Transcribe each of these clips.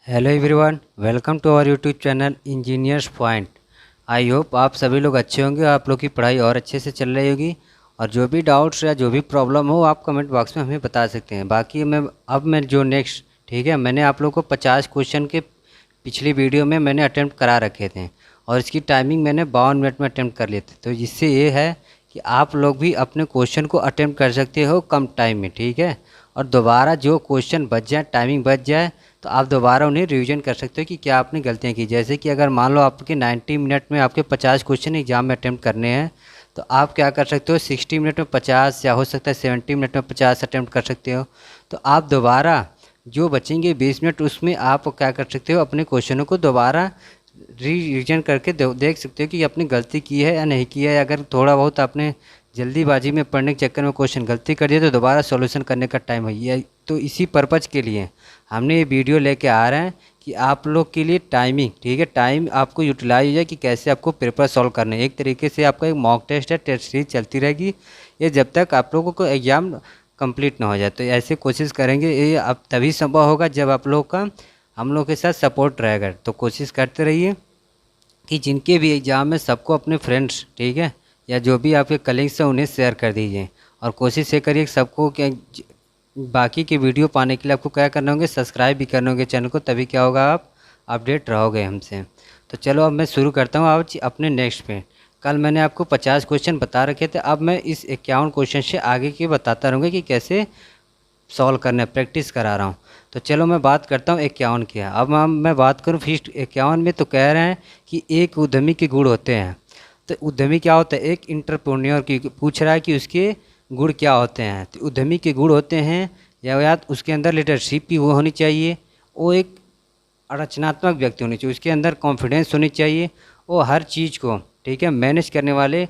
Hello everyone, welcome to our YouTube channel engineers point. I hope आप सभी लोग अच्छे होंगे, आप लोग की पढ़ाई और अच्छे से चल रही होगी। और जो भी डाउट्स या जो भी प्रॉब्लम हो आप कमेंट बॉक्स में हमें बता सकते हैं। बाकी मैं जो नेक्स्ट ठीक है, मैंने आप लोग को 50 क्वेश्चन के पिछली वीडियो में मैंने अटैम्प्ट करा रखे थे और इसकी टाइमिंग मैंने 52 मिनट में अटैम्प्ट कर लिए थे। तो इससे ये है कि आप लोग भी अपने क्वेश्चन को अटैम्प्ट कर सकते हो कम टाइम में, ठीक है। और दोबारा जो क्वेश्चन बच जाए, टाइमिंग बच जाए, तो आप दोबारा उन्हें रिवीजन कर सकते हो कि क्या आपने गलतियाँ की। जैसे कि अगर मान लो आपके 90 मिनट में आपके 50 क्वेश्चन एग्जाम में अटैम्प्ट करने हैं, तो आप क्या कर सकते हो, 60 मिनट में 50 या हो सकता है 70 मिनट में 50 अटैम्प्ट कर सकते हो। तो आप दोबारा जो बचेंगे 20 मिनट, उसमें आप क्या कर सकते हो, अपने क्वेश्चनों को दोबारा रिवीजन करके देख सकते हो कि आपने गलती की है या नहीं की है। अगर थोड़ा बहुत आपने जल्दीबाजी में पढ़ने के चक्कर में क्वेश्चन गलती कर दिया तो दोबारा सॉल्यूशन करने का टाइम है ये। तो इसी पर्पज़ के लिए हमने ये वीडियो लेके आ रहे हैं कि आप लोग के लिए टाइमिंग, ठीक है, टाइम आपको यूटिलाइज हो जाए कि कैसे आपको पेपर सॉल्व करने। एक तरीके से आपका एक मॉक टेस्ट है, टेस्ट सीरीज चलती रहेगी ये जब तक आप लोगों को एग्ज़ाम कंप्लीट ना हो जाए। तो ऐसे कोशिश करेंगे, ये अब तभी संभव होगा जब आप लोग का हम लोग के साथ सपोर्ट रहेगा। तो कोशिश करते रहिए कि जिनके भी एग्ज़ाम में सबको अपने फ्रेंड्स, ठीक है, या जो भी आपके कलीग्स हैं उन्हें शेयर कर दीजिए। और कोशिश ये करिए कि सबको क्या बाकी के वीडियो पाने के लिए आपको क्या करना होंगे, सब्सक्राइब भी करना होंगे चैनल को, तभी क्या होगा, आप अपडेट रहोगे हमसे। तो चलो अब मैं शुरू करता हूँ आज अपने नेक्स्ट पे। कल मैंने आपको 50 क्वेश्चन बता रखे थे, अब मैं इस 51 क्वेश्चन से आगे के बताता रहूँगा कि कैसे सॉल्व करना है, प्रैक्टिस करा रहा हूँ। तो चलो मैं बात करता हूँ 51 की। अब मैं बात करूँ फर्स्ट 51 में, तो कह रहे हैं कि एक उद्यमी के गुण होते हैं। तो उद्यमी क्या होता है, एक इंटरप्रेन्योर की पूछ रहा है कि उसके गुण क्या होते हैं। तो उद्यमी के गुण होते हैं या उसके अंदर लीडरशिप भी वो होनी चाहिए, वो एक रचनात्मक व्यक्ति होनी चाहिए, उसके अंदर कॉन्फिडेंस होनी चाहिए, वो हर चीज़ को, ठीक है, मैनेज करने वाले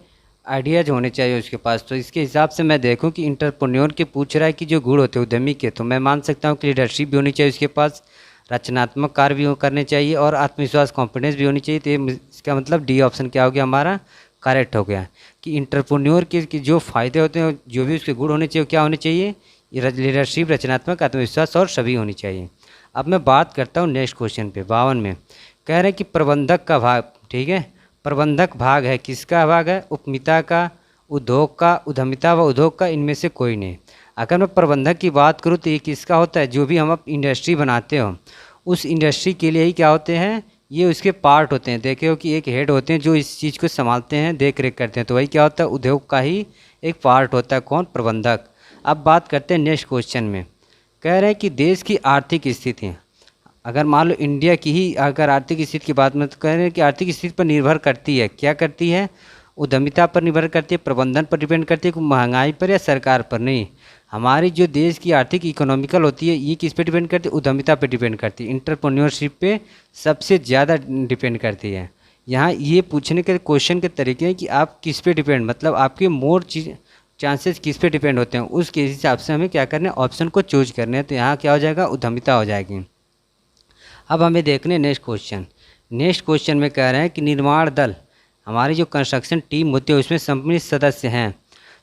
आइडियाज़ होने चाहिए उसके पास। तो इसके हिसाब से मैं देखूं कि इंटरप्रेन्योर के पूछ रहा है कि जो गुण होते हैं उद्यमी के, तो मैं मान सकता हूं कि लीडरशिप भी होनी चाहिए उसके पास, रचनात्मक कार्य भी करने चाहिए और आत्मविश्वास कॉन्फिडेंस भी होनी चाहिए। तो इसका मतलब डी ऑप्शन क्या हो गया, हमारा करेक्ट हो गया कि इंटरप्रेन्योर के जो फ़ायदे होते हैं, जो भी उसके गुण होने चाहिए, क्या होने चाहिए, ये लीडरशिप, रचनात्मक, आत्मविश्वास और सभी होनी चाहिए। अब मैं बात करता हूँ नेक्स्ट क्वेश्चन पे 52 में। कह रहे हैं कि प्रबंधक का भाग, ठीक है, प्रबंधक भाग है, किसका भाग है, उपमिता का, उद्योग का, उद्यमिता व उद्योग का, इनमें से कोई नहीं। अगर मैं प्रबंधक की बात करूँ तो ये किसका होता है, जो भी हम इंडस्ट्री बनाते हो उस इंडस्ट्री के लिए ही क्या होते हैं, ये उसके पार्ट होते हैं। देखे हो कि एक हेड होते हैं जो इस चीज़ को संभालते हैं, देख रेख करते हैं, तो वही क्या होता है, उद्योग का ही एक पार्ट होता है, कौन, प्रबंधक। अब बात करते हैं नेक्स्ट क्वेश्चन में। कह रहे हैं कि देश की आर्थिक स्थिति, अगर मान लो इंडिया की ही अगर आर्थिक स्थिति की बात में, तो कह रहे हैं कि आर्थिक स्थिति पर निर्भर करती है, क्या करती है, उद्यमिता पर निर्भर करती है, प्रबंधन पर डिपेंड करती है, महंगाई पर या सरकार पर नहीं। हमारी जो देश की आर्थिक इकोनॉमिकल होती है ये किस पे डिपेंड करती है, उद्यमिता पे डिपेंड करती है, इंटरप्रेन्योरशिप पे सबसे ज़्यादा डिपेंड करती है। यहाँ ये पूछने के क्वेश्चन के तरीके हैं कि आप किस पे डिपेंड, मतलब आपके मोर चांसेस किस पे डिपेंड होते हैं, उसके हिसाब से हमें क्या करना है, ऑप्शन को चूज करना है। तो यहाँ क्या हो जाएगा, उद्यमिता हो जाएगी। अब हमें देखने नेक्स्ट क्वेश्चन। नेक्स्ट क्वेश्चन में कह रहे हैं कि निर्माण दल, हमारी जो कंस्ट्रक्शन टीम होती है उसमें सम्मिलित सदस्य हैं।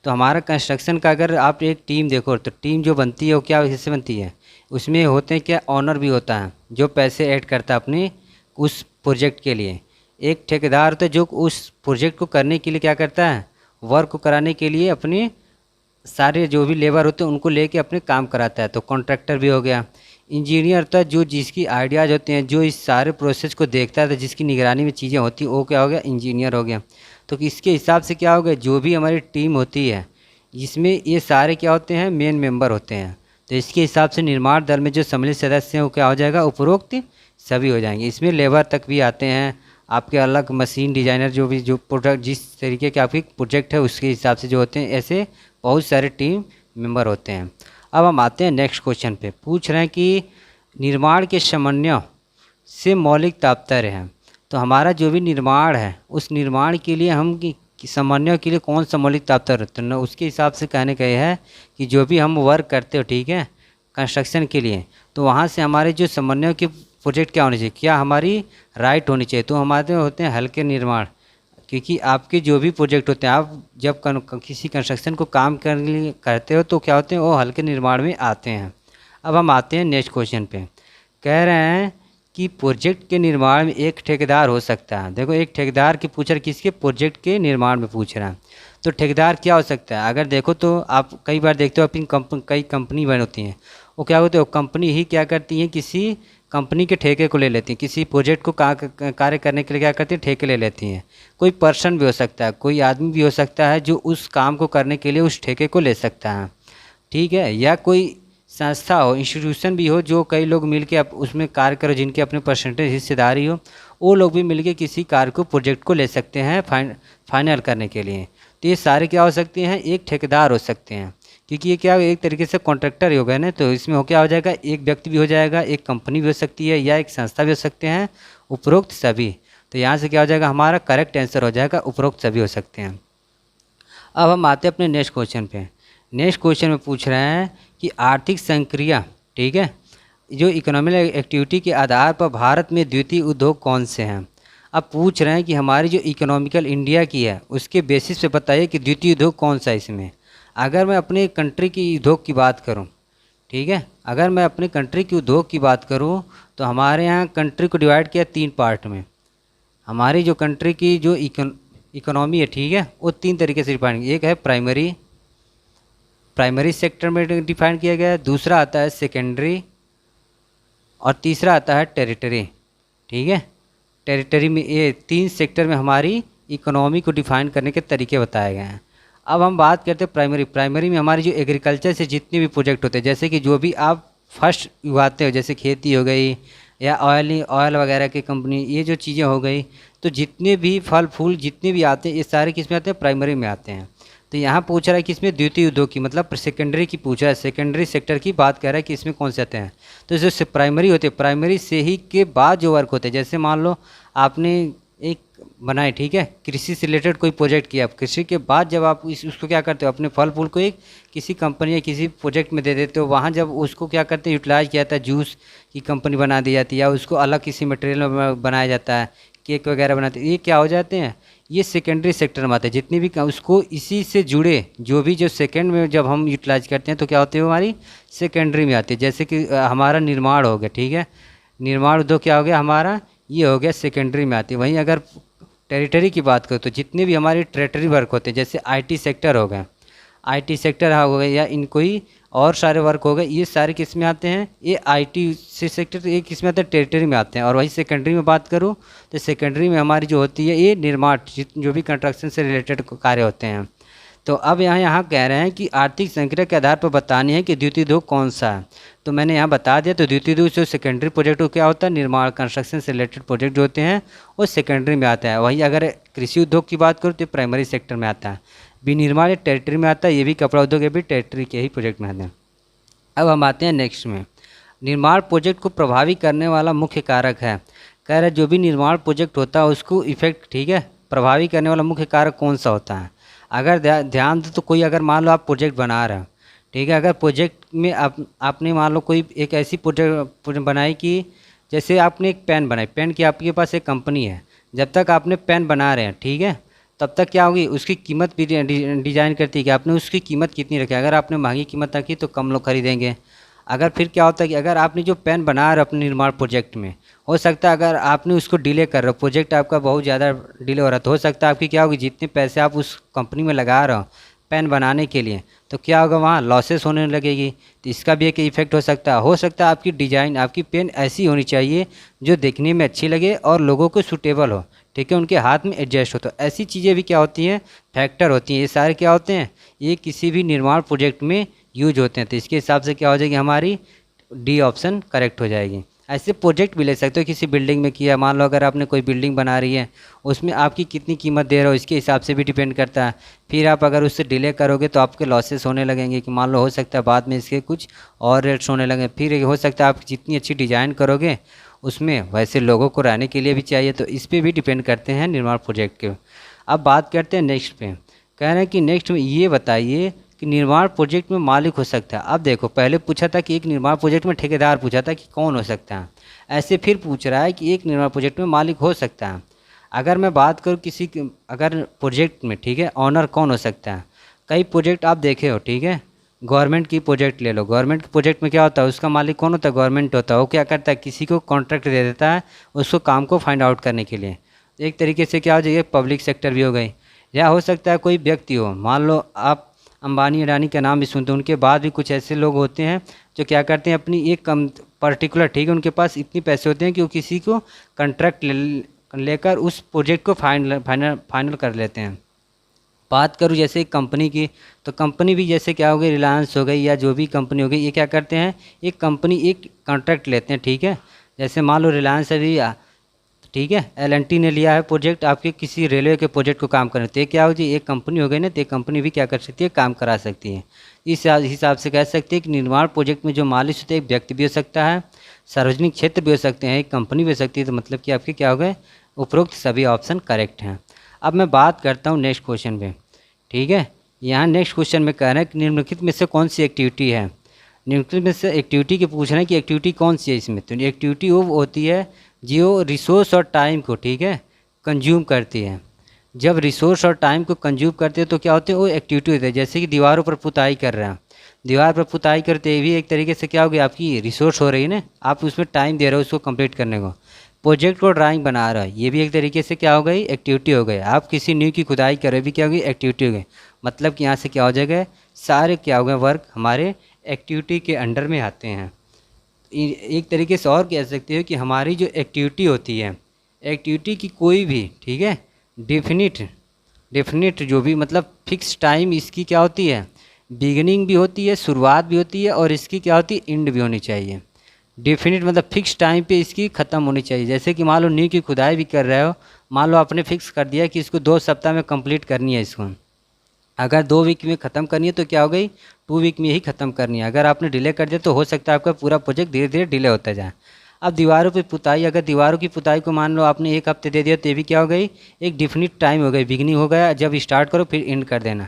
तो हमारा कंस्ट्रक्शन का अगर आप एक टीम देखो तो टीम जो बनती है वो क्या कैसे बनती है, उसमें होते हैं क्या, ऑनर भी होता है जो पैसे ऐड करता है अपने उस प्रोजेक्ट के लिए, एक ठेकेदार होता है जो उस प्रोजेक्ट को करने के लिए क्या करता है, वर्क को कराने के लिए अपने सारे जो भी लेबर होते हैं उनको लेके अपने काम कराता है, तो कॉन्ट्रैक्टर भी हो गया। इंजीनियर होता है जो जिसकी आइडियाज़ होते हैं, जो इस सारे प्रोसेस को देखता है, तो जिसकी निगरानी में चीज़ें होती हैं, वो क्या हो गया, इंजीनियर हो गया। तो इसके हिसाब से क्या हो गया, जो भी हमारी टीम होती है इसमें ये सारे क्या होते हैं, मेन मेंबर होते हैं। तो इसके हिसाब से निर्माण दल में जो सम्मिलित सदस्य हैं वो क्या हो जाएगा, उपरोक्त सभी हो जाएंगे। इसमें लेबर तक भी आते हैं, आपके अलग मशीन डिजाइनर, जो भी जो प्रोडक्ट जिस तरीके के आपकी प्रोजेक्ट है उसके हिसाब से जो होते हैं, ऐसे बहुत सारे टीम मेंबर होते हैं। अब हम आते हैं नेक्स्ट क्वेश्चन पे। पूछ रहे हैं कि निर्माण के समन्वय से मौलिक तात्पर्य है। तो हमारा जो भी निर्माण है उस निर्माण के लिए हम कि समन्वय के लिए कौन सा मौलिक तात्पर्य होता है, उसके हिसाब से कहने का यह है कि जो भी हम वर्क करते हो, ठीक है, कंस्ट्रक्शन के लिए, तो वहाँ से हमारे जो समन्वय के प्रोजेक्ट क्या होने चाहिए, क्या हमारी राइट होनी चाहिए। तो हमारे होते हैं हल्के निर्माण, क्योंकि आपके जो भी प्रोजेक्ट होते हैं, आप जब किसी कंस्ट्रक्शन को काम करते हो तो क्या होते हैं, वो हल्के निर्माण में आते हैं। अब हम आते हैं नेक्स्ट क्वेश्चन पे। कह रहे हैं कि प्रोजेक्ट के निर्माण में एक ठेकेदार हो सकता है। देखो एक ठेकेदार की पूछ रहा है, किसके? प्रोजेक्ट के निर्माण में पूछ रहा है। तो ठेकेदार क्या हो सकता है? अगर देखो तो आप कई बार देखते हो अपनी कई कंपनी बन होती हैं, वो क्या होते हो, कंपनी ही क्या करती हैं, किसी कंपनी के ठेके को ले लेती हैं, किसी प्रोजेक्ट को कार्य करने के लिए क्या करती हैं, ठेके ले लेती हैं। कोई पर्सन भी हो सकता है, कोई आदमी भी हो सकता है जो उस काम को करने के लिए उस ठेके को ले सकता है, ठीक है। या कोई संस्था हो, इंस्टीट्यूशन भी हो, जो कई लोग मिलके उसमें कार्य करो, जिनके अपने परसेंटेज हिस्सेदारी हो, वो लोग भी मिलके किसी कार्य को, प्रोजेक्ट को ले सकते हैं फाइनल करने के लिए। तो ये सारे क्या हो सकते हैं, एक ठेकेदार हो सकते हैं, क्योंकि ये क्या एक तरीके से कॉन्ट्रैक्टर ही हो गए ना। तो इसमें हो क्या हो जाएगा, एक व्यक्ति भी हो जाएगा, एक कंपनी भी हो सकती है, या एक संस्था भी हो सकते हैं, उपरोक्त सभी। तो यहाँ से क्या हो जाएगा, हमारा करेक्ट आंसर हो जाएगा उपरोक्त सभी हो सकते हैं। अब हम आते हैं अपने नेक्स्ट क्वेश्चन पे। नेक्स्ट क्वेश्चन में पूछ रहे हैं कि आर्थिक संक्रिया, ठीक है, जो इकोनॉमिक एक्टिविटी के आधार पर भारत में द्वितीय उद्योग कौन से हैं। अब पूछ रहे हैं कि हमारी जो इकोनॉमिकल इंडिया की है उसके बेसिस पे बताइए कि द्वितीय उद्योग कौन सा है इसमें। अगर मैं अपने कंट्री की उद्योग की बात करूं, ठीक है, अगर मैं अपने कंट्री की उद्योग की बात करूं तो हमारे यहाँ कंट्री को डिवाइड किया 3 पार्ट में। हमारी जो कंट्री की जो इकोनॉमी है, ठीक है, वो 3 तरीके से डिफाइन, एक है प्राइमरी सेक्टर में डिफाइन किया गया है, दूसरा आता है सेकेंडरी, और तीसरा आता है टेरिटरी, ठीक है। टेरिटरी में ये 3 सेक्टर में हमारी इकोनॉमी को डिफाइन करने के तरीके बताए गए हैं। अब हम बात करते हैं प्राइमरी में हमारी जो एग्रीकल्चर से जितने भी प्रोजेक्ट होते हैं, जैसे कि जो भी आप फर्स्ट उगाते हो, जैसे खेती हो गई या ऑयल वगैरह की कंपनी, ये जो चीज़ें हो गई, तो जितने भी फल फूल जितने भी आते हैं, ये सारे किस में आते हैं, प्राइमरी में आते हैं। तो यहाँ पूछ रहा है कि इसमें द्वितीय उद्योग की, मतलब सेकेंडरी की पूछ रहा है, सेकेंडरी सेक्टर की बात कर रहा है कि इसमें कौन से आते हैं। तो जो प्राइमरी होते हैं, प्राइमरी से ही के बाद जो वर्क होते हैं, जैसे मान लो आपने एक बनाए, ठीक है, कृषि से रिलेटेड कोई प्रोजेक्ट किया, कृषि के बाद जब आप उसको क्या करते हो, अपने फल फूल को एक किसी कंपनी या किसी प्रोजेक्ट में दे देते हो, वहाँ जब उसको क्या करते हैं, यूटिलाइज किया जाता है, जूस की कंपनी बना दी जाती है, या उसको अलग किसी मटेरियल में बनाया जाता है, केक वगैरह बनाते हैं, ये क्या हो जाते हैं, ये सेकेंडरी सेक्टर में आते हैं। जितनी भी उसको इसी से जुड़े जो भी जो सेकेंड में जब हम यूटिलाइज करते हैं तो क्या होते हैं, हमारी सेकेंडरी में आती है। जैसे कि हमारा निर्माण हो गया, ठीक है, निर्माण उद्योग क्या हो गया हमारा, ये हो गया सेकेंडरी में आती है। वहीं अगर टेरिटरी की बात करो तो जितने भी हमारे टेरिटरी वर्क होते हैं, जैसे आईटी सेक्टर हो गया, आईटी सेक्टर हो गया, या इन कोई और सारे वर्क हो गए, ये सारे किस में आते हैं, ये आईटी से सेक्टर, ये किस में आते हैं, टेरिटरी में आते हैं। और वही सेकेंडरी में बात करूँ तो सेकेंडरी में हमारी जो होती है, ये निर्माण, जो भी कंस्ट्रक्शन से रिलेटेड कार्य होते हैं। तो अब यहाँ कह रहे हैं कि आर्थिक संक्रिया के आधार पर बतानी है कि द्वितीय उद्योग कौन सा है। तो मैंने यहाँ बता दिया। तो द्वितीय उद्योग जो सेकेंडरी प्रोजेक्ट क्या होता है, निर्माण कंस्ट्रक्शन से रिलेटेड प्रोजेक्ट जो होते हैं वो सेकेंडरी में आता है। वही अगर कृषि उद्योग की बात करूँ तो प्राइमरी सेक्टर में आता है, विनिर्माण टेरिटरी में आता है, ये भी कपड़ा उद्योग, ये भी टेरिटरी के ही प्रोजेक्ट में आते हैं। अब हम आते हैं नेक्स्ट में, निर्माण प्रोजेक्ट को प्रभावी करने वाला मुख्य कारक है। कह रहे जो भी निर्माण प्रोजेक्ट होता है उसको इफेक्ट, ठीक है, प्रभावी करने वाला मुख्य कारक कौन सा होता है। अगर ध्यान दो तो कोई अगर मान लो आप प्रोजेक्ट बना रहे हो, ठीक है, अगर प्रोजेक्ट में आपने मान लो कोई एक ऐसी प्रोजेक्ट बनाई कि जैसे आपने एक पेन बनाई, पेन की आपके पास एक कंपनी है, जब तक आपने पेन बना रहे हैं, ठीक है, तब तक क्या होगी, उसकी कीमत भी डिजाइन करती है कि आपने उसकी कीमत कितनी रखी। अगर आपने महंगी कीमत रखी तो कम लोग खरीदेंगे। अगर फिर क्या होता है कि अगर आपने जो पेन बना रहे हो अपने निर्माण प्रोजेक्ट में, हो सकता है अगर आपने उसको डिले कर रहे हो, प्रोजेक्ट आपका बहुत ज़्यादा डिले हो रहा है, तो हो सकता है आपकी क्या होगी, जितने पैसे आप उस कंपनी में लगा रहे हो पेन बनाने के लिए, तो क्या होगा, वहाँ लॉसेस होने लगेगी। तो इसका भी एक इफेक्ट हो सकता है आपकी डिज़ाइन, आपकी पेन ऐसी होनी चाहिए जो देखने में अच्छी लगे और लोगों को सूटेबल हो, ठीक है, उनके हाथ में एडजस्ट हो। तो ऐसी चीज़ें भी क्या होती हैं, फैक्टर होती हैं। ये सारे क्या होते हैं, ये किसी भी निर्माण प्रोजेक्ट में यूज होते हैं। तो इसके हिसाब से क्या हो जाएगी, हमारी डी ऑप्शन करेक्ट हो जाएगी। ऐसे प्रोजेक्ट भी ले सकते हो, किसी बिल्डिंग में किया, मान लो अगर आपने कोई बिल्डिंग बना रही है, उसमें आपकी कितनी कीमत दे रहे हो इसके हिसाब से भी डिपेंड करता है। फिर आप अगर उससे डिले करोगे तो आपके लॉसेस होने लगेंगे, कि मान लो हो सकता है बाद में इसके कुछ और रेट्स होने लगे। फिर हो सकता है आप जितनी अच्छी डिज़ाइन करोगे उसमें वैसे लोगों को रहने के लिए भी चाहिए, तो इस पर भी डिपेंड करते हैं निर्माण प्रोजेक्ट के। अब बात करते हैं नेक्स्ट पे, कह रहे हैं कि नेक्स्ट में ये बताइए कि निर्माण प्रोजेक्ट में मालिक हो सकता है। अब देखो पहले पूछा था कि एक निर्माण प्रोजेक्ट में ठेकेदार पूछा था कि कौन हो सकता है, ऐसे फिर पूछ रहा है कि एक निर्माण प्रोजेक्ट में मालिक हो सकता है। अगर मैं बात करूँ किसी अगर प्रोजेक्ट में, ठीक है, ऑनर कौन हो सकता है। कई प्रोजेक्ट आप देखे हो, ठीक है, गवर्नमेंट की प्रोजेक्ट ले लो, गवर्नमेंट के प्रोजेक्ट में क्या होता है, उसका मालिक कौन होता है, गवर्नमेंट होता है। वो क्या करता है, किसी को कॉन्ट्रैक्ट दे देता है उसको काम को फाइंड आउट करने के लिए। एक तरीके से क्या हो जाएगी, पब्लिक सेक्टर भी हो गई। या हो सकता है कोई व्यक्ति हो, मान लो आप अंबानी अडानी का नाम भी सुनते हैं, उनके बाद भी कुछ ऐसे लोग होते हैं जो क्या करते हैं, अपनी एक कम पर्टिकुलर, ठीक है, उनके पास इतने पैसे होते हैं कि वो किसी को कॉन्ट्रैक्ट लेकर उस प्रोजेक्ट को फाइनल कर लेते हैं। बात करूँ जैसे एक कंपनी की, तो कंपनी भी जैसे क्या हो गई, रिलायंस हो गई या जो भी कंपनी हो गई, ये क्या करते हैं, एक कंपनी एक कॉन्ट्रैक्ट लेते हैं, ठीक है। जैसे मान लो रिलायंस अभी ठीक है, L&T ने लिया है प्रोजेक्ट आपके किसी रेलवे के प्रोजेक्ट को काम करने, तो ये क्या हो जी, एक कंपनी हो गई ना, तो एक कंपनी भी क्या कर सकती है, काम करा सकती है। इस हिसाब से कह सकते हैं कि निर्माण प्रोजेक्ट में जो मालिक होते हैं, एक व्यक्ति भी हो सकता है, सार्वजनिक क्षेत्र भी हो सकते हैं, एक कंपनी भी हो सकती है। तो मतलब कि आपके क्या हो गए, उपरोक्त सभी ऑप्शन करेक्ट हैं। अब मैं बात करता हूँ नेक्स्ट क्वेश्चन पे, ठीक है। यहाँ नेक्स्ट क्वेश्चन में कह रहे हैं कि निम्नलिखित में से कौन सी एक्टिविटी है, निम्नलिखित में से एक्टिविटी के पूछ रहे हैं कि एक्टिविटी कौन सी है इसमें। तो एक्टिविटी वो होती है जो रिसोर्स और टाइम को, ठीक है, कंज्यूम करती है। जब रिसोर्स और टाइम को कंज्यूम करते हैं तो क्या होते हैं, वो एक्टिविटी होती है। जैसे कि दीवारों पर पुताई कर रहे हैं, दीवार पर पुताई करते भी एक तरीके से क्या होगी, आपकी रिसोर्स हो रही है ना, आप उसमें टाइम दे रहे हो उसको कंप्लीट करने को। प्रोजेक्ट को ड्राइंग बना रहा है, ये भी एक तरीके से क्या हो गई, एक्टिविटी हो गई। आप किसी नींव की खुदाई कर रहे भी क्या होगी, एक्टिविटी हो गई। मतलब कि यहाँ से क्या हो जाएगा, सारे क्या हो गए वर्क हमारे एक्टिविटी के अंडर में आते हैं। एक तरीके से और कह सकते हो कि हमारी जो एक्टिविटी होती है, एक्टिविटी की कोई भी, ठीक है, डेफिनिट जो भी मतलब फिक्स टाइम इसकी क्या होती है, बिगिनिंग भी होती है, शुरुआत भी होती है, और इसकी क्या होती है, एंड भी होनी चाहिए। डेफिनिट मतलब फिक्स टाइम पे इसकी ख़त्म होनी चाहिए। जैसे कि मान लो नींव की खुदाई भी कर रहे हो, मान लो आपने फिक्स कर दिया कि इसको 2 सप्ताह में कंप्लीट करनी है इसको, अगर 2 वीक में ख़त्म करनी है तो क्या हो गई, 2 वीक में ही ख़त्म करनी है। अगर आपने डिले कर दिया तो हो सकता है आपका पूरा प्रोजेक्ट धीरे धीरे डिले होता जाए। अब दीवारों पे पुताई, अगर दीवारों की पुताई को मान लो आपने 1 हफ्ते दे दिया तो ये भी क्या हो गई, एक डिफिनिट टाइम हो गई, बिगनिंग हो गया, जब स्टार्ट करो फिर एंड कर देना।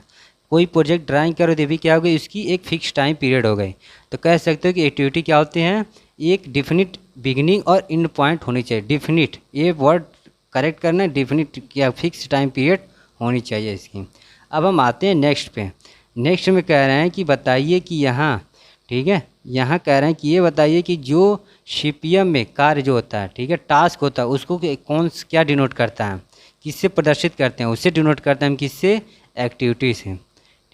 कोई प्रोजेक्ट ड्राइंग करो तो भी क्या हो गई, उसकी एक फिक्स टाइम पीरियड हो गई। तो कह सकते हो कि एक्टिविटी क्या होते हैं, एक डिफिनिट बिगनिंग और एंड पॉइंट होनी चाहिए। डिफिनिट, ये वर्ड करेक्ट करना है, डिफिनिट क्या फिक्स टाइम पीरियड होनी चाहिए इसकी। अब हम आते हैं नेक्स्ट पे। नेक्स्ट में कह रहे हैं कि बताइए कि यहाँ, ठीक है, यहाँ कह रहे हैं कि ये बताइए कि जो CPM में कार्य जो होता है, ठीक है, टास्क होता है, उसको कौन क्या डिनोट करता है, किससे प्रदर्शित करते हैं, उससे डिनोट करते हैं हम, किससे, एक्टिविटी से,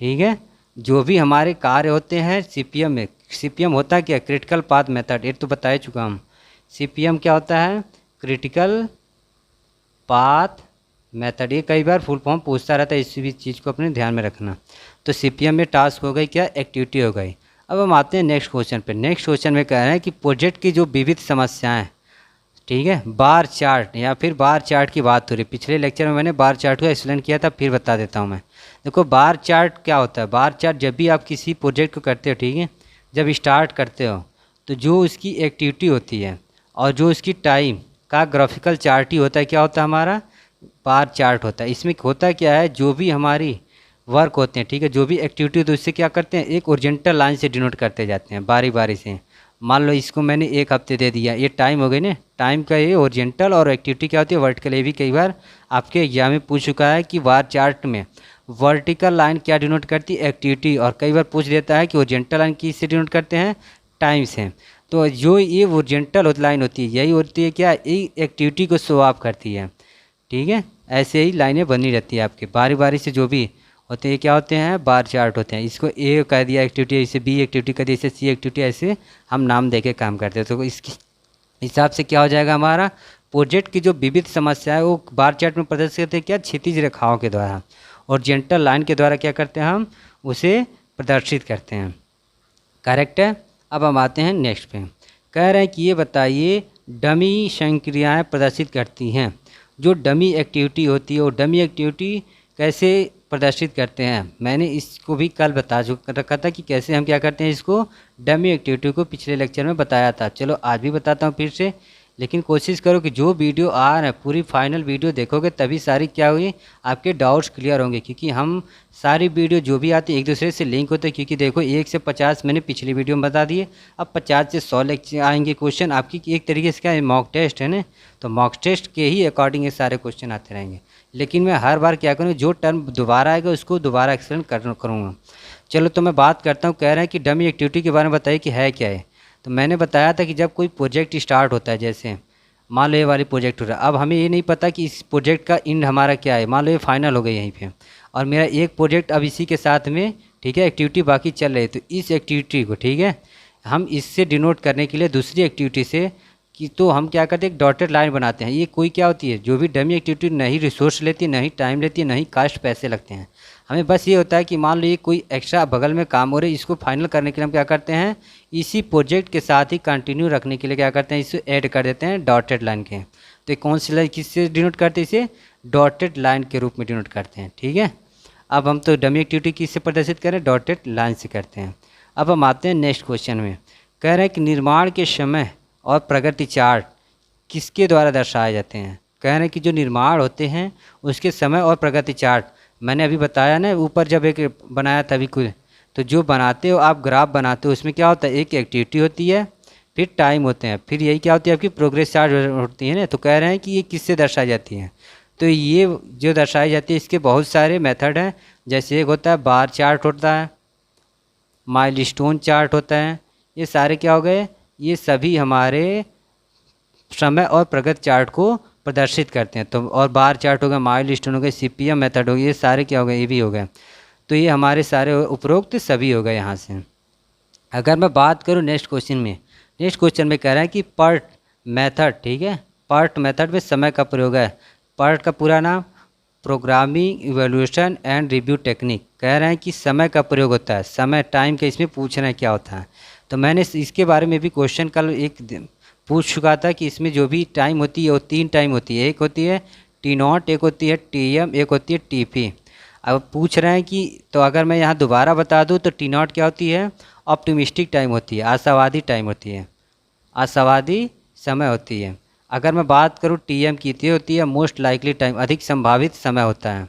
ठीक है। जो भी हमारे कार्य होते हैं CPM में, CPM होता है क्या, क्रिटिकल पाथ मेथड, ये तो बता चुका हम। CPM क्या होता है, क्रिटिकल पाथ मेथड, ये कई बार फुल फॉर्म पूछता रहता है, इसी भी चीज़ को अपने ध्यान में रखना। तो CPM में टास्क हो गई क्या, एक्टिविटी हो गई। अब हम आते हैं नेक्स्ट क्वेश्चन पे। नेक्स्ट क्वेश्चन में कह रहे हैं कि प्रोजेक्ट की जो विविध समस्याएं, ठीक है, बार चार्ट या फिर बार चार्ट की बात हो रही। पिछले लेक्चर में मैंने बार चार्ट को एक्सप्लेन किया था, फिर बता देता हूँ मैं। देखो बार चार्ट क्या होता है, बार चार्ट जब भी आप किसी प्रोजेक्ट को करते हो, ठीक है, जब स्टार्ट करते हो तो जो उसकी एक्टिविटी होती है और जो उसकी टाइम का ग्राफिकल चार्ट ही होता है, क्या होता है हमारा, बार चार्ट होता है। इसमें होता क्या है, जो भी हमारी वर्क होते हैं, ठीक है, जो भी एक्टिविटी होती है उससे क्या करते हैं, एक ओरिजेंटल लाइन से डिनोट करते जाते हैं बारी बारी से। मान लो इसको मैंने 1 हफ्ते दे दिया, ये टाइम हो गई ना, टाइम का ये ओरिजेंटल, और एक्टिविटी क्या होती है, वर्टिकल। ये भी कई बार आपके एग्जाम में पूछ चुका है कि बार चार्ट में वर्टिकल लाइन क्या डिनोट करती है, एक्टिविटी, और कई बार पूछ देता है कि ओरिजेंटल लाइन किससे डिनोट करते हैं, टाइम से। तो जो ये ओरिजेंटल लाइन होती है, यही होती है क्या, ये एक्टिविटी को शो ऑफ करती है, ठीक है। ऐसे ही लाइनें बनी रहती है आपके बारी बारी से, जो भी होते हैं क्या होते हैं, बार चार्ट होते हैं। इसको A कह दिया एक्टिविटी, इसे B एक्टिविटी कह दिया, इसे C एक्टिविटी, ऐसे हम नाम देके काम करते हैं। तो इसके हिसाब से क्या हो जाएगा, हमारा प्रोजेक्ट की जो विविध समस्या है वो बार चार्ट में प्रदर्शित करते हैं क्या, क्षैतिज रेखाओं के द्वारा, और जेंटल लाइन के द्वारा क्या करते हैं, हम उसे प्रदर्शित करते हैं। करेक्ट है। अब हम आते हैं नेक्स्ट पे। कह रहे हैं कि ये बताइए डमी संक्रियाएँ प्रदर्शित करती हैं। जो डमी एक्टिविटी होती है वो डमी एक्टिविटी कैसे प्रदर्शित करते हैं, मैंने इसको भी कल बता रखा था कि कैसे हम क्या करते हैं, इसको डमी एक्टिविटी को पिछले लेक्चर में बताया था। चलो आज भी बताता हूँ फिर से, लेकिन कोशिश करो कि जो वीडियो आ रहा है पूरी फाइनल वीडियो देखोगे तभी सारी क्या हुई, आपके डाउट्स क्लियर होंगे। क्योंकि हम सारी वीडियो जो भी आती है एक दूसरे से लिंक होते हैं। क्योंकि देखो 1 से 50 मैंने पिछली वीडियो में बता दिए, अब 50 से 100 लेक्चर आएंगे क्वेश्चन आपकी। एक तरीके से क्या है, मॉक टेस्ट है ना, तो मॉक टेस्ट के ही अकॉर्डिंग ये सारे क्वेश्चन आते रहेंगे। लेकिन मैं हर बार क्या करूँ, जो टर्म दोबारा आएगा उसको दोबारा एक्सप्लेन करूँगा। चलो तो मैं बात करता हूँ। कह रहे हैं कि डमी एक्टिविटी के बारे में बताइए कि है क्या है। तो मैंने बताया था कि जब कोई प्रोजेक्ट स्टार्ट होता है, जैसे मान लो ये वाली प्रोजेक्ट हो रहा है, अब हमें ये नहीं पता कि इस प्रोजेक्ट का एंड हमारा क्या है। मान लो ये फाइनल हो गई यहीं पे, और मेरा एक प्रोजेक्ट अब इसी के साथ में, ठीक है, एक्टिविटी बाकी चल रही है। तो इस एक्टिविटी को, ठीक है, हम इससे डिनोट करने के लिए दूसरी एक्टिविटी से कि तो हम क्या करते हैं, एक डॉटेड लाइन बनाते हैं। ये कोई क्या होती है, जो भी डमी एक्टिविटी नहीं रिसोर्स लेती है, नहीं टाइम लेती है, नहीं कास्ट पैसे लगते हैं। हमें बस ये होता है कि मान लो ये कोई एक्स्ट्रा बगल में काम हो रहा है, इसको फाइनल करने के लिए हम क्या करते हैं, इसी प्रोजेक्ट के साथ ही कंटिन्यू रखने के लिए क्या करते हैं, इसे ऐड कर देते हैं डॉटेड लाइन के। तो कौन सी लाइन किससे डिनोट करते हैं, इसे डॉटेड लाइन के रूप में डिनोट करते हैं। ठीक है, अब हम तो डमी एक्टिविटी किससे प्रदर्शित करें, डॉटेड लाइन से करते हैं। अब हम आते हैं नेक्स्ट क्वेश्चन में। कह रहे हैं कि निर्माण के समय और प्रगति चार्ट किसके द्वारा दर्शाए जाते हैं। कह रहे हैं कि जो निर्माण होते हैं उसके समय और प्रगति चार्ट, मैंने अभी बताया ना ऊपर जब एक बनाया था अभी कुछ, तो जो बनाते हो आप ग्राफ बनाते हो, उसमें क्या होता है, एक एक्टिविटी होती है, फिर टाइम होते हैं, फिर यही क्या होती है आपकी प्रोग्रेस चार्ट होती है ना। तो कह रहे हैं कि ये किससे दर्शाई जाती है। तो ये जो दर्शाई जाती है इसके बहुत सारे मेथड हैं। जैसे एक होता है बार चार्ट होता है, माइलस्टोन चार्ट होता है, ये सारे क्या हो गए, ये सभी हमारे समय और प्रगति चार्ट को प्रदर्शित करते हैं। तो और बार चार्ट हो गया, माइलस्टोन हो गए, सीपीएम मेथड हो गया, ये सारे क्या हो गए, ये भी हो गए। तो ये हमारे सारे उपरोक्त सभी हो गए यहाँ से। अगर मैं बात करूँ नेक्स्ट क्वेश्चन में, नेक्स्ट क्वेश्चन में कह रहा है कि पर्ट मेथड, ठीक है, पर्ट मेथड में समय का प्रयोग है। पर्ट का पूरा नाम programming evaluation and review technique. कह रहे हैं कि समय का प्रयोग होता है, समय टाइम का इसमें पूछ रहे हैं क्या होता है। तो मैंने इसके बारे में भी क्वेश्चन कल एक पूछ चुका था कि इसमें जो भी टाइम होती है वो 3 टाइम होती है। एक होती है T0, एक होती है TM, एक होती है TP। अब पूछ रहे हैं कि तो अगर मैं यहाँ दोबारा बता दूँ तो T0 क्या होती है, ऑप्टिमिस्टिक टाइम होती है, आशावादी टाइम होती है, आशावादी समय होती है। अगर मैं बात करूँ TM की तो होती है मोस्ट लाइकली टाइम, अधिक संभावित समय होता है।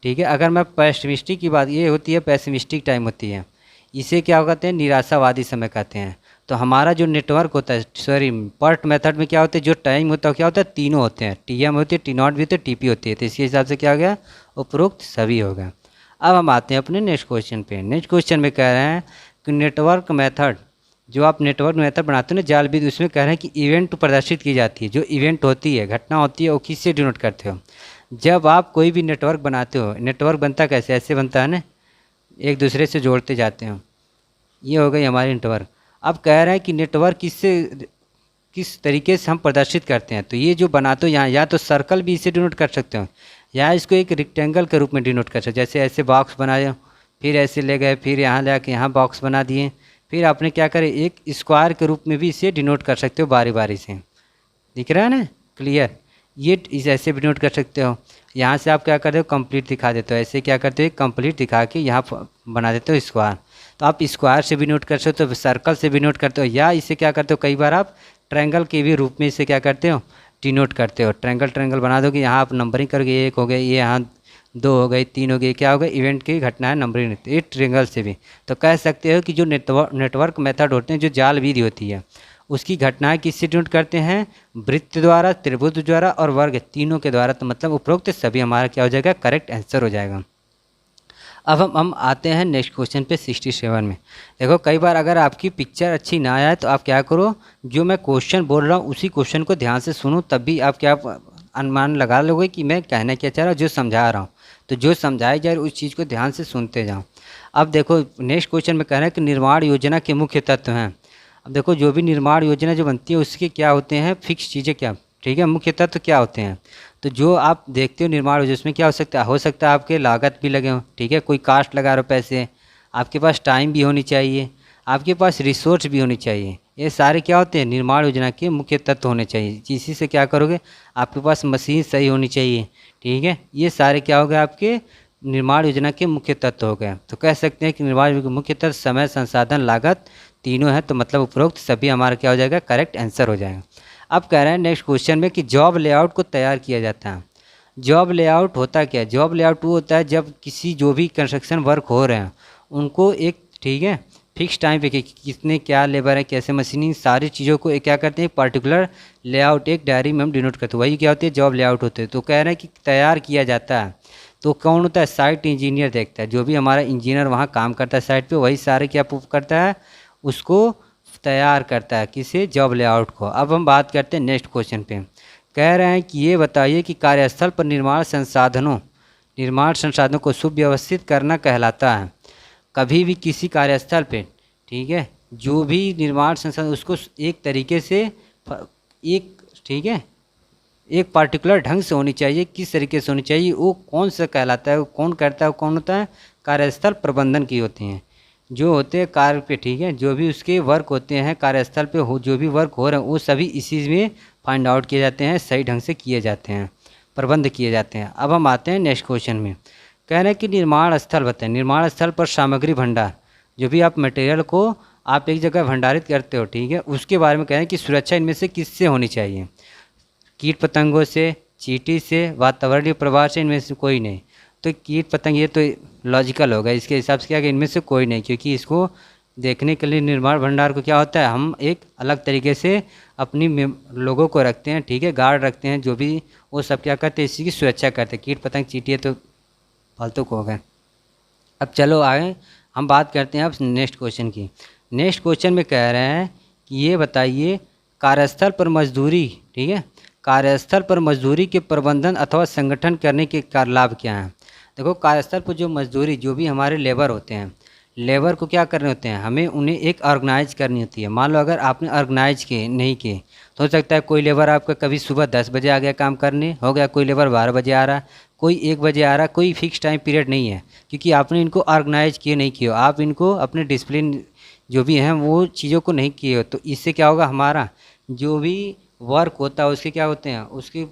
ठीक है, अगर मैं पेसिमिस्टिक की बात, ये होती है पेसिमिस्टिक टाइम होती है, इसे क्या कहते हैं, निराशावादी समय कहते हैं। तो हमारा जो नेटवर्क होता है, सॉरी पर्ट मेथड में क्या होता है, जो टाइम होता है क्या होता है, तीनों होते हैं, TM होती है, T0 भी होती है, TP होती है। तो इसके हिसाब से क्या हो गया, उपरोक्त सभी हो गया। अब हम आते हैं अपने नेक्स्ट क्वेश्चन पे। नेक्स्ट क्वेश्चन में कह रहे हैं कि नेटवर्क मेथड, जो आप नेटवर्क मेथड बनाते हो ना जाल विधि, उसमें कह रहे हैं कि इवेंट प्रदर्शित की जाती है। जो इवेंट होती है, घटना होती है, वो किससे डिनोट करते हो। जब आप कोई भी नेटवर्क बनाते हो, नेटवर्क बनता कैसे, ऐसे बनता है ना, एक दूसरे से जोड़ते जाते हो, ये हो गई हमारी नेटवर्क। अब कह रहे हैं कि नेटवर्क किस तरीके से हम प्रदर्शित करते हैं। तो ये जो बनाते हो यहाँ, या तो सर्कल भी इसे डिनोट कर सकते हो, या इसको एक रेक्टेंगल के रूप में डिनोट कर सकते हो। जैसे ऐसे बॉक्स बनाए, फिर ऐसे ले गए, फिर यहाँ ले आके यहाँ बॉक्स बना दिए, फिर आपने क्या करे, एक स्क्वायर के रूप में भी इसे डिनोट कर सकते हो बारी बारी से। दिख रहा है ना, क्लियर। ये इस ऐसे भी डिनोट कर सकते हो। यहाँ से आप क्या करते हो, कंप्लीट दिखा देते हो, ऐसे क्या करते हो, कंप्लीट दिखा के यहाँ बना देते हो स्क्वायर। तो आप स्क्वायर से भी नोट कर सकते हो, सर्कल से भी नोट करते हो, या इसे क्या करते हो, कई बार आप ट्रायंगल के भी रूप में इसे क्या करते हो, डिनोट करते हो। ट्रायंगल बना दोगे, यहाँ आप नंबरिंग करके 1 हो गए, ये यहाँ 2 हो गई, 3 हो गई, क्या हो गई, इवेंट की घटना है, नंबरिंग रहती है ट्रायंगल से भी। तो कह सकते हो कि जो नेटवर्क मेथड होते हैं, जो जाल विधि होती है, उसकी घटनाएं किससे डिनोट करते हैं, वृत्त द्वारा, त्रिभुज द्वारा और वर्ग, तीनों के द्वारा। तो मतलब उपरोक्त सभी हमारा क्या हो जाएगा, करेक्ट आंसर हो जाएगा। अब हम आते हैं नेक्स्ट क्वेश्चन पे 67 में। देखो कई बार अगर आपकी पिक्चर अच्छी ना आए तो आप क्या करो, जो मैं क्वेश्चन बोल रहा हूँ उसी क्वेश्चन को ध्यान से सुनो, तब भी आप क्या अनुमान लगा लोगे कि मैं कहना क्या चाह रहा हूँ, जो समझा रहा हूँ। तो जो समझाई जा रही उस चीज़ को ध्यान से सुनते जाओ। अब देखो नेक्स्ट क्वेश्चन में कह रहे हैं कि निर्माण योजना के मुख्य तत्व हैं। अब देखो जो भी निर्माण योजना जो बनती है उसके क्या होते हैं, फिक्स चीज़ें क्या, ठीक है, मुख्य तत्व क्या होते हैं। तो जो आप देखते हो निर्माण योजना, उसमें क्या हो सकता है आपके लागत भी लगे हो, ठीक है, कोई कास्ट लगा रहे हो पैसे, आपके पास टाइम भी होनी चाहिए, आपके पास रिसोर्स भी होनी चाहिए। ये सारे क्या होते हैं, निर्माण योजना के मुख्य तत्व होने चाहिए। इसी से क्या करोगे, आपके पास मशीन सही होनी चाहिए, ठीक है, ये सारे क्या हो गए आपके निर्माण योजना के मुख्य तत्व हो गए। तो कह सकते हैं कि निर्माण योजना के मुख्य तत्व समय, संसाधन, लागत तीनों है। तो मतलब उपरोक्त सभी हमारा क्या हो जाएगा, करेक्ट आंसर हो जाएगा। अब कह रहे हैं नेक्स्ट क्वेश्चन में कि जॉब लेआउट को तैयार किया जाता है। जॉब लेआउट होता क्या है, जॉब लेआउट वो होता है जब किसी जो भी कंस्ट्रक्शन वर्क हो रहे हैं उनको एक, ठीक है, फिक्स टाइम पे कितने क्या लेबर है, कैसे मशीनिंग, सारी चीज़ों को क्या करते हैं, पर्टिकुलर लेआउट एक डायरी में हम डिनोट करते हैं, वही क्या होती है, जॉब लेआउट होते हैं। तो कह रहे हैं कि तैयार किया जाता है तो कौन होता है, साइट इंजीनियर देखता है। जो भी हमारा इंजीनियर वहाँ काम करता है साइट पे, वही सारे क्या प्रूफ करता है, उसको तैयार करता है, किसे, जॉब लेआउट को। अब हम बात करते हैं नेक्स्ट क्वेश्चन पे। कह रहे हैं कि ये बताइए कि कार्यस्थल पर निर्माण संसाधनों को सुव्यवस्थित करना कहलाता है। कभी भी किसी कार्यस्थल पे, ठीक है, जो भी निर्माण संसाधन उसको एक तरीके से एक, ठीक है, एक पार्टिकुलर ढंग से होनी चाहिए। किस तरीके से होनी चाहिए, वो कौन सा कहलाता है, वो कौन करता है, वो कौन होता है, कार्यस्थल प्रबंधन की होती हैं, जो होते हैं कार्य पे, ठीक है, जो भी उसके वर्क होते हैं कार्यस्थल पे हो, जो भी वर्क हो रहे हैं वो सभी इसी में फाइंड आउट किए जाते हैं, सही ढंग से किए जाते हैं, प्रबंध किए जाते हैं। अब हम आते हैं नेक्स्ट क्वेश्चन में। कह रहे हैं कि निर्माण स्थल बताएं, निर्माण स्थल पर सामग्री भंडार, जो भी आप मटेरियल को आप एक जगह भंडारित करते हो, ठीक है, उसके बारे में कह रहे हैं कि सुरक्षा इनमें से किससे होनी चाहिए, कीट पतंगों से, चींटी से, वातावरणीय प्रभाव से, इनमें से कोई नहीं। तो कीट पतंग ये तो लॉजिकल होगा, इसके हिसाब से क्या कि इनमें से कोई नहीं, क्योंकि इसको देखने के लिए निर्माण भंडार को क्या होता है, हम एक अलग तरीके से अपनी लोगों को रखते हैं, ठीक है, गार्ड रखते हैं, जो भी वो सब क्या करते हैं, इसी की सुरक्षा करते हैं। कीट पतंग चींटी तो फालतू को हो गए। अब चलो आगे हम बात करते हैं अब नेक्स्ट क्वेश्चन की। नेक्स्ट क्वेश्चन में कह रहे हैं कि ये बताइए कार्यस्थल पर मजदूरी, ठीक है, कार्यस्थल पर मजदूरी के प्रबंधन अथवा संगठन करने के लाभ क्या हैं। देखो कार्यस्थल पर जो मजदूरी, जो भी हमारे लेबर होते हैं, लेबर को क्या करने होते हैं, हमें उन्हें एक ऑर्गेनाइज करनी होती है। मान लो अगर आपने ऑर्गेनाइज किए नहीं किए तो हो सकता है कोई लेबर आपका कभी सुबह 10 बजे आ गया काम करने, हो गया, कोई लेबर 12 बजे आ रहा, कोई 1 बजे आ रहा, कोई फिक्स टाइम पीरियड नहीं है, क्योंकि आपने इनको ऑर्गेनाइज किए नहीं किए, आप इनको अपने डिसिप्लिन जो भी हैं वो चीज़ों को नहीं किए हो। तो इससे क्या होगा, हमारा जो भी वर्क होता है उसके क्या होते हैं, उसके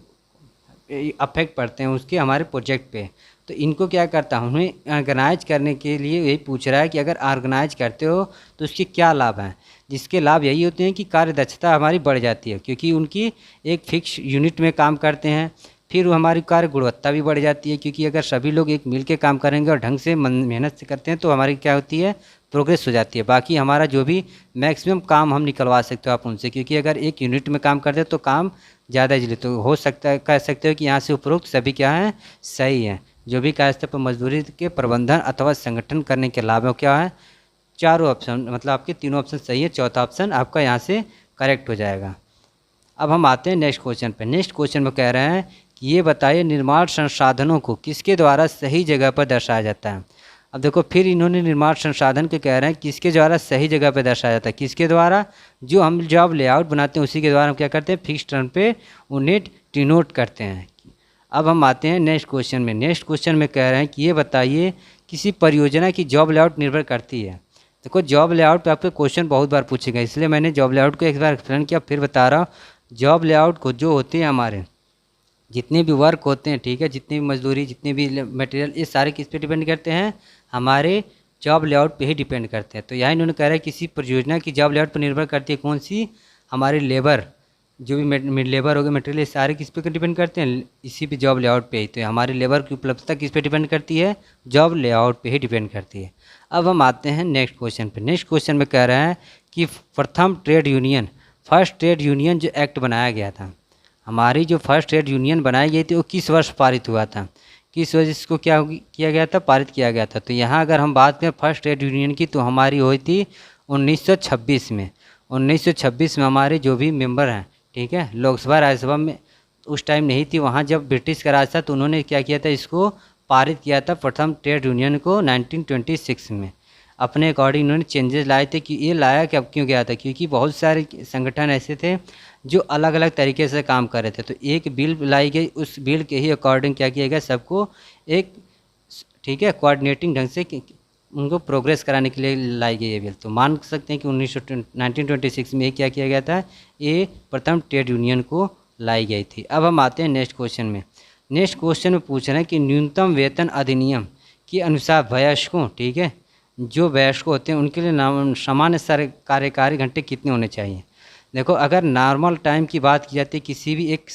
अफेक्ट पड़ते हैं उसके हमारे प्रोजेक्ट पे। तो इनको क्या करता हूँ, उन्हें ऑर्गेनाइज करने के लिए यही पूछ रहा है कि अगर ऑर्गेनाइज करते हो तो उसके क्या लाभ हैं। जिसके लाभ यही होते हैं कि कार्य दक्षता हमारी बढ़ जाती है, क्योंकि उनकी एक फिक्स यूनिट में काम करते हैं। फिर वो हमारी कार्य गुणवत्ता भी बढ़ जाती है, क्योंकि अगर सभी लोग एक मिल के काम करेंगे और ढंग से मेहनत से करते हैं तो हमारी क्या होती है, प्रोग्रेस हो जाती है। बाकी हमारा जो भी मैक्सिमम काम हम निकलवा सकते हो आप उनसे, क्योंकि अगर एक यूनिट में काम करते हैं तो काम ज़्यादा इजली तो हो सकता है, कह सकते हो कि यहाँ से उपरोक्त सभी क्या हैं, सही हैं। जो भी कार्यस्थल पर मजदूरी के प्रबंधन अथवा संगठन करने के लाभ क्या है, चारों ऑप्शन, मतलब आपके तीनों ऑप्शन सही है, चौथा ऑप्शन आपका यहाँ से करेक्ट हो जाएगा। अब हम आते हैं नेक्स्ट क्वेश्चन पे। नेक्स्ट क्वेश्चन में कह रहे हैं कि ये बताइए निर्माण संसाधनों को किसके द्वारा सही जगह पर दर्शाया जाता है। अब देखो फिर इन्होंने निर्माण संसाधन के कह रहे हैं किसके द्वारा सही जगह पर दर्शाया जाता है, किसके द्वारा, जो हम जॉब लेआउट बनाते हैं उसी के द्वारा हम क्या करते हैं, फिक्स टर्म पे उन्हें डिनोट करते हैं। अब हम आते हैं नेक्स्ट क्वेश्चन में। नेक्स्ट क्वेश्चन में कह रहे हैं कि ये बताइए किसी परियोजना की जॉब लेआउट निर्भर करती है। देखो जॉब लेआउट पे आपके क्वेश्चन बहुत बार पूछेगा, इसलिए मैंने जॉब लेआउट को एक बार एक्सप्लेन किया, फिर बता रहा हूँ। जॉब लेआउट को जो होते हैं हमारे जितने भी वर्क होते हैं, ठीक है, जितनी भी मजदूरी, जितने भी मटेरियल, ये सारे किस पे डिपेंड करते हैं, हमारे जॉब लेआउट पे ही डिपेंड करते हैं। तो यहाँ इन्होंने कह रहा है किसी परियोजना की जॉब लेआउट पर निर्भर करती है, कौन सी, हमारी लेबर, जो भी लेबर हो गए, मटेरियल, ये सारे किस पे डिपेंड करते हैं, इसी पे जॉब लेआउट पे ही। तो हमारी लेबर की उपलब्धता किस पे डिपेंड करती है, जॉब लेआउट पे ही डिपेंड करती है। अब हम आते हैं नेक्स्ट क्वेश्चन पे। नेक्स्ट क्वेश्चन में कह रहे हैं कि प्रथम trade union, first trade union जो एक्ट बनाया गया था, हमारी जो फर्स्ट ट्रेड यूनियन बनाई गई थी वो किस वर्ष पारित हुआ था, किस वजह इसको क्या किया गया था, पारित किया गया था। तो यहाँ अगर हम बात करें फर्स्ट ट्रेड यूनियन की तो हमारी हुई थी 1926 में। 1926 में हमारे जो भी मेंबर हैं, ठीक है, लोकसभा राज्यसभा में उस टाइम नहीं थी, वहाँ जब ब्रिटिश का राज था तो उन्होंने क्या किया था, इसको पारित किया था प्रथम ट्रेड यूनियन को 1926 में। अपने अकॉर्डिंग उन्होंने चेंजेस लाए थे। कि ये लाया क्या, क्यों गया था, क्योंकि बहुत सारे संगठन ऐसे थे जो अलग अलग तरीके से काम कर रहे थे। तो एक बिल लाई गई, उस बिल के ही अकॉर्डिंग क्या किया गया, सबको एक, ठीक है, कोऑर्डिनेटिंग ढंग से उनको प्रोग्रेस कराने के लिए लाई गई ये बिल। तो मान सकते हैं कि 1926 में क्या किया गया था, ये प्रथम ट्रेड यूनियन को लाई गई थी। अब हम आते हैं नेक्स्ट क्वेश्चन में। नेक्स्ट क्वेश्चन में पूछ रहे हैं कि न्यूनतम वेतन अधिनियम के अनुसार वयस्कों, ठीक है, जो वयस्क होते हैं उनके लिए सामान्य कार्यकारी घंटे कितने होने चाहिए। देखो अगर नॉर्मल टाइम की बात की जाती है किसी भी एक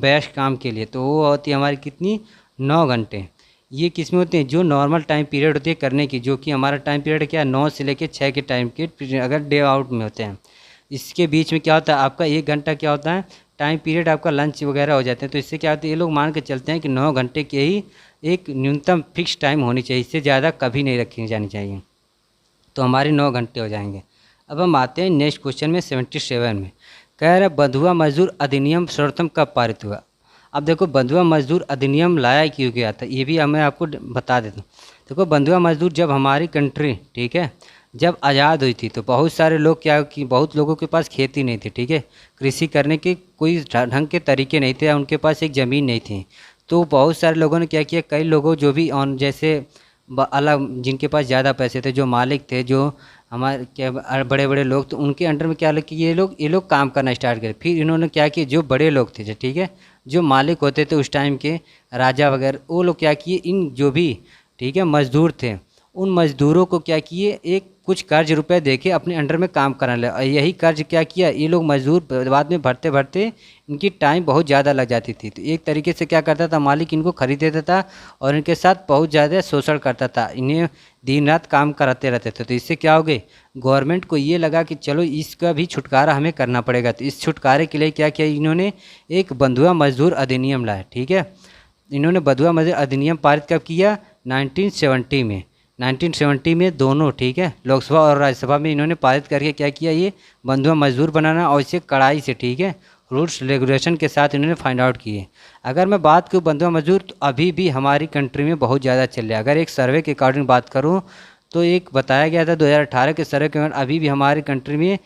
वयस्क काम के लिए तो वो होती है हमारी कितनी, 9 घंटे। ये किस में होते हैं, जो नॉर्मल टाइम पीरियड होती है करने की, जो कि हमारा टाइम पीरियड क्या है 9 से लेकर 6 के टाइम के अगर डे आउट में होते हैं। इसके बीच में क्या होता है आपका 1 घंटा क्या होता है टाइम पीरियड, आपका लंच वगैरह हो जाते हैं। तो इससे क्या होता है, ये लोग मान के चलते हैं कि 9 घंटे के ही एक न्यूनतम फिक्स टाइम होनी चाहिए, इससे ज़्यादा कभी नहीं रखी जानी चाहिए। तो हमारे 9 घंटे हो जाएंगे। अब हम आते हैं नेक्स्ट क्वेश्चन में 77 में। कह रहा है बंधुआ मजदूर अधिनियम सर्वप्रथम कब पारित हुआ। अब देखो बंधुआ मजदूर अधिनियम लाया क्यों गया था, ये भी मैं आपको बता देता हूँ। देखो बंधुआ मजदूर जब हमारी कंट्री, ठीक है, जब आज़ाद हुई थी तो बहुत सारे लोग क्या कि बहुत लोगों के पास खेती नहीं थी, ठीक है, कृषि करने के कोई ढंग के तरीके नहीं थे, उनके पास एक ज़मीन नहीं थी। तो बहुत सारे लोगों ने क्या किया, कई लोगों जो भी ऑन जैसे अलग जिनके पास ज़्यादा पैसे थे, जो मालिक थे, जो हमारे क्या बड़े बड़े लोग, तो उनके अंडर में क्या कि ये लोग काम करना स्टार्ट करे। फिर इन्होंने क्या किया, जो बड़े लोग थे, ठीक है, जो मालिक होते थे उस टाइम के राजा वगैरह, वो लोग क्या किए, इन जो भी, ठीक है, मज़दूर थे, उन मज़दूरों को क्या किए, एक कुछ कर्ज रुपए देके अपने अंडर में काम कराने लगे। और यही कर्ज क्या किया, ये लोग मज़दूर बाद में भरते भरते इनकी टाइम बहुत ज़्यादा लग जाती थी। तो एक तरीके से क्या करता था, मालिक इनको खरीद देता था और इनके साथ बहुत ज़्यादा शोषण करता था, इन्हें दिन रात काम कराते रहते थे। तो इससे क्या हो गई, गवर्नमेंट को ये लगा कि चलो इसका भी छुटकारा हमें करना पड़ेगा। तो इस छुटकारे के लिए क्या किया, इन्होंने एक बंधुआ मजदूर अधिनियम लाया, ठीक है। इन्होंने बंधुआ मजदूर अधिनियम पारित कब किया, 1970 में। 1970 में दोनों, ठीक है, लोकसभा और राज्यसभा में इन्होंने पारित करके क्या किया, ये बंधुआ मजदूर बनाना, और इसे कड़ाई से, ठीक है, रूल्स रेगुलेशन के साथ इन्होंने फाइंड आउट किए। अगर मैं बात करूँ बंधुआ मजदूर, तो अभी भी हमारी कंट्री में बहुत ज़्यादा चल रहा है। अगर एक सर्वे के अकॉर्डिंग बात करूँ तो एक बताया गया था 2018 के सर्वे के अभी भी हमारी कंट्री में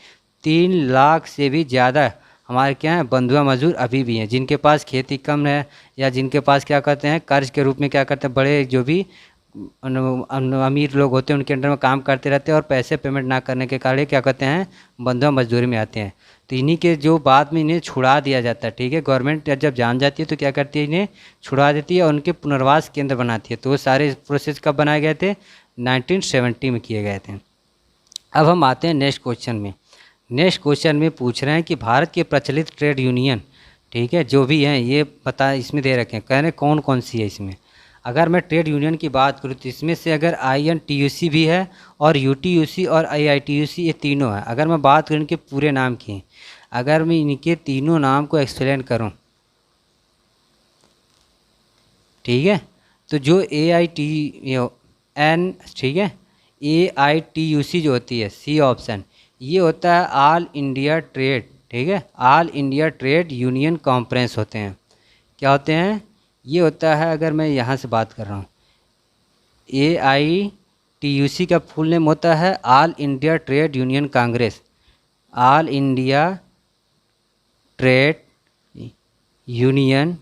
3 लाख से भी ज़्यादा हमारे क्या है, बंधुआ मजदूर अभी भी हैं, जिनके पास खेती कम है या जिनके पास क्या कहते हैं, कर्ज के रूप में क्या करते हैं, बड़े जो भी अमीर लोग होते हैं उनके अंडर में काम करते रहते हैं और पैसे पेमेंट ना करने के कारण क्या कहते हैं, बंधुआ मजदूरी में आते हैं। तो इन्हीं के जो बाद में इन्हें छुड़ा दिया जाता है, ठीक है, गवर्नमेंट जब जान जाती है तो क्या करती है, इन्हें छुड़ा देती है और उनके पुनर्वास केंद्र बनाती है। तो वो सारे प्रोसेस कब बनाए गए थे, 1970 में किए गए थे। अब हम आते हैं नेक्स्ट क्वेश्चन में। नेक्स्ट क्वेश्चन में पूछ रहे हैं कि भारत के प्रचलित ट्रेड यूनियन, ठीक है, जो भी हैं ये बता इसमें दे रखे हैं, कह रहे हैं कौन कौन सी है इसमें। अगर मैं ट्रेड यूनियन की बात करूँ तो इसमें से अगर INTUC भी है और UTUC और IITUC, ये तीनों है। अगर मैं बात करूँ इनके पूरे नाम की, अगर मैं इनके तीनों नाम को एक्सप्लेन करूँ, ठीक है, तो जो AITN, ठीक है, AITUC जो होती है, सी ऑप्शन, ये होता है ऑल इंडिया ट्रेड, ठीक है, all India trade union conference होते हैं। क्या होते हैं, ये होता है, अगर मैं यहाँ से बात कर रहा हूँ, AITUC का फुल नेम होता है all India trade union Congress, all India trade union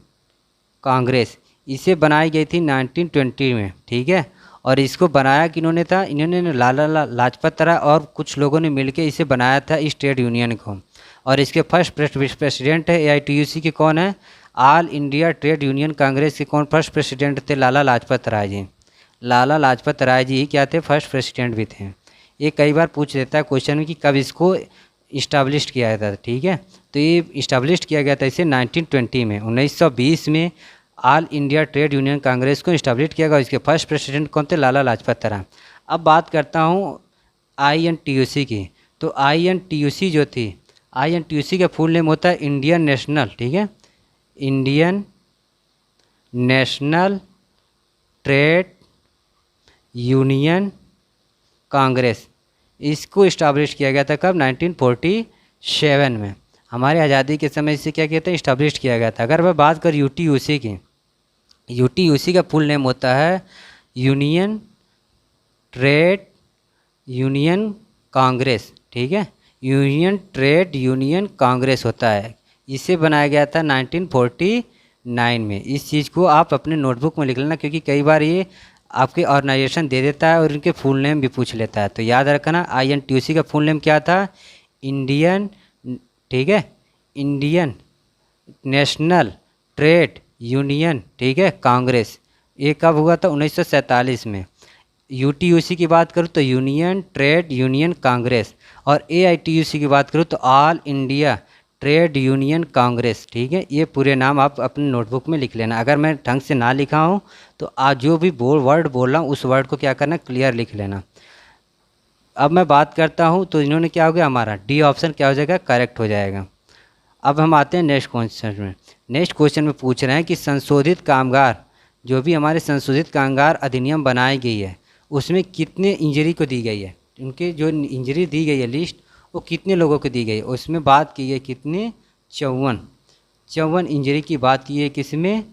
Congress. इसे बनाई गई थी 1920 में, ठीक है, और इसको बनाया किन्होंने था, इन्होंने लाला लाजपत राय और कुछ लोगों ने मिलकर इसे बनाया था इस ट्रेड यूनियन को। और इसके फर्स्ट प्रेसिडेंट है AITUC के कौन है, all India trade union Congress के कौन फर्स्ट प्रेसिडेंट थे, लाला लाजपत राय जी। लाला लाजपत राय जी ही क्या थे, फर्स्ट प्रेसिडेंट भी थे। ये कई बार पूछ लेता है क्वेश्चन में कि कब इसको इस्टाब्लिश किया गया था, ठीक है, तो ये इस्टाब्लिश किया गया था इसे 1920 में। 1920 में all India trade union Congress को इस्टाब्लिश किया गया। इसके फर्स्ट प्रेसिडेंट कौन थे, लाला लाजपत राय। अब बात करता हूँ INTUC की। तो INTUC जो थी, INTUC का फुल नेम होता है इंडियन नेशनल, ठीक है, Indian national trade union Congress. इसको इस्टाब्लिश किया गया था कब, 1947 में। हमारे आज़ादी के समय इसे क्या कहते हैं, इस्टाब्लिश किया गया था। अगर मैं बात करूँ UTUC की, UTUC का फुल नेम होता है यूनियन ट्रेड यूनियन कांग्रेस, ठीक है, यूनियन ट्रेड यूनियन कांग्रेस होता है। इसे बनाया गया था 1949 में। इस चीज़ को आप अपने नोटबुक में लिख लेना, क्योंकि कई बार ये आपके ऑर्गेनाइजेशन दे देता है और इनके फुल नेम भी पूछ लेता है। तो याद रखना INTUC का फुल नेम क्या था, इंडियन, ठीक है, इंडियन नेशनल ट्रेड यूनियन, ठीक है, कांग्रेस। ये कब हुआ था, 1947 में। UTUC की बात करूँ तो यूनियन ट्रेड यूनियन कांग्रेस, और AITUC की बात करूँ तो all India trade union Congress, ठीक है। ये पूरे नाम आप अपने नोटबुक में लिख लेना। अगर मैं ढंग से ना लिखा हूँ तो आज जो भी वर्ड बोल रहा हूँ उस वर्ड को क्या करना, क्लियर लिख लेना। अब मैं बात करता हूँ तो इन्होंने क्या हो गया, हमारा D ऑप्शन क्या हो जाएगा, करेक्ट हो जाएगा। अब हम आते हैं नेक्स्ट क्वेश्चन में। नेक्स्ट क्वेश्चन में पूछ रहे हैं कि संशोधित कामगार जो भी हमारे संशोधित कामगार अधिनियम बनाई गई है उसमें कितने इंजरी को दी गई है, उनके जो इंजरी दी गई है लिस्ट वो कितने लोगों को दी गई है, उसमें बात की है कितने 54 इंजरी की बात की है किसमें,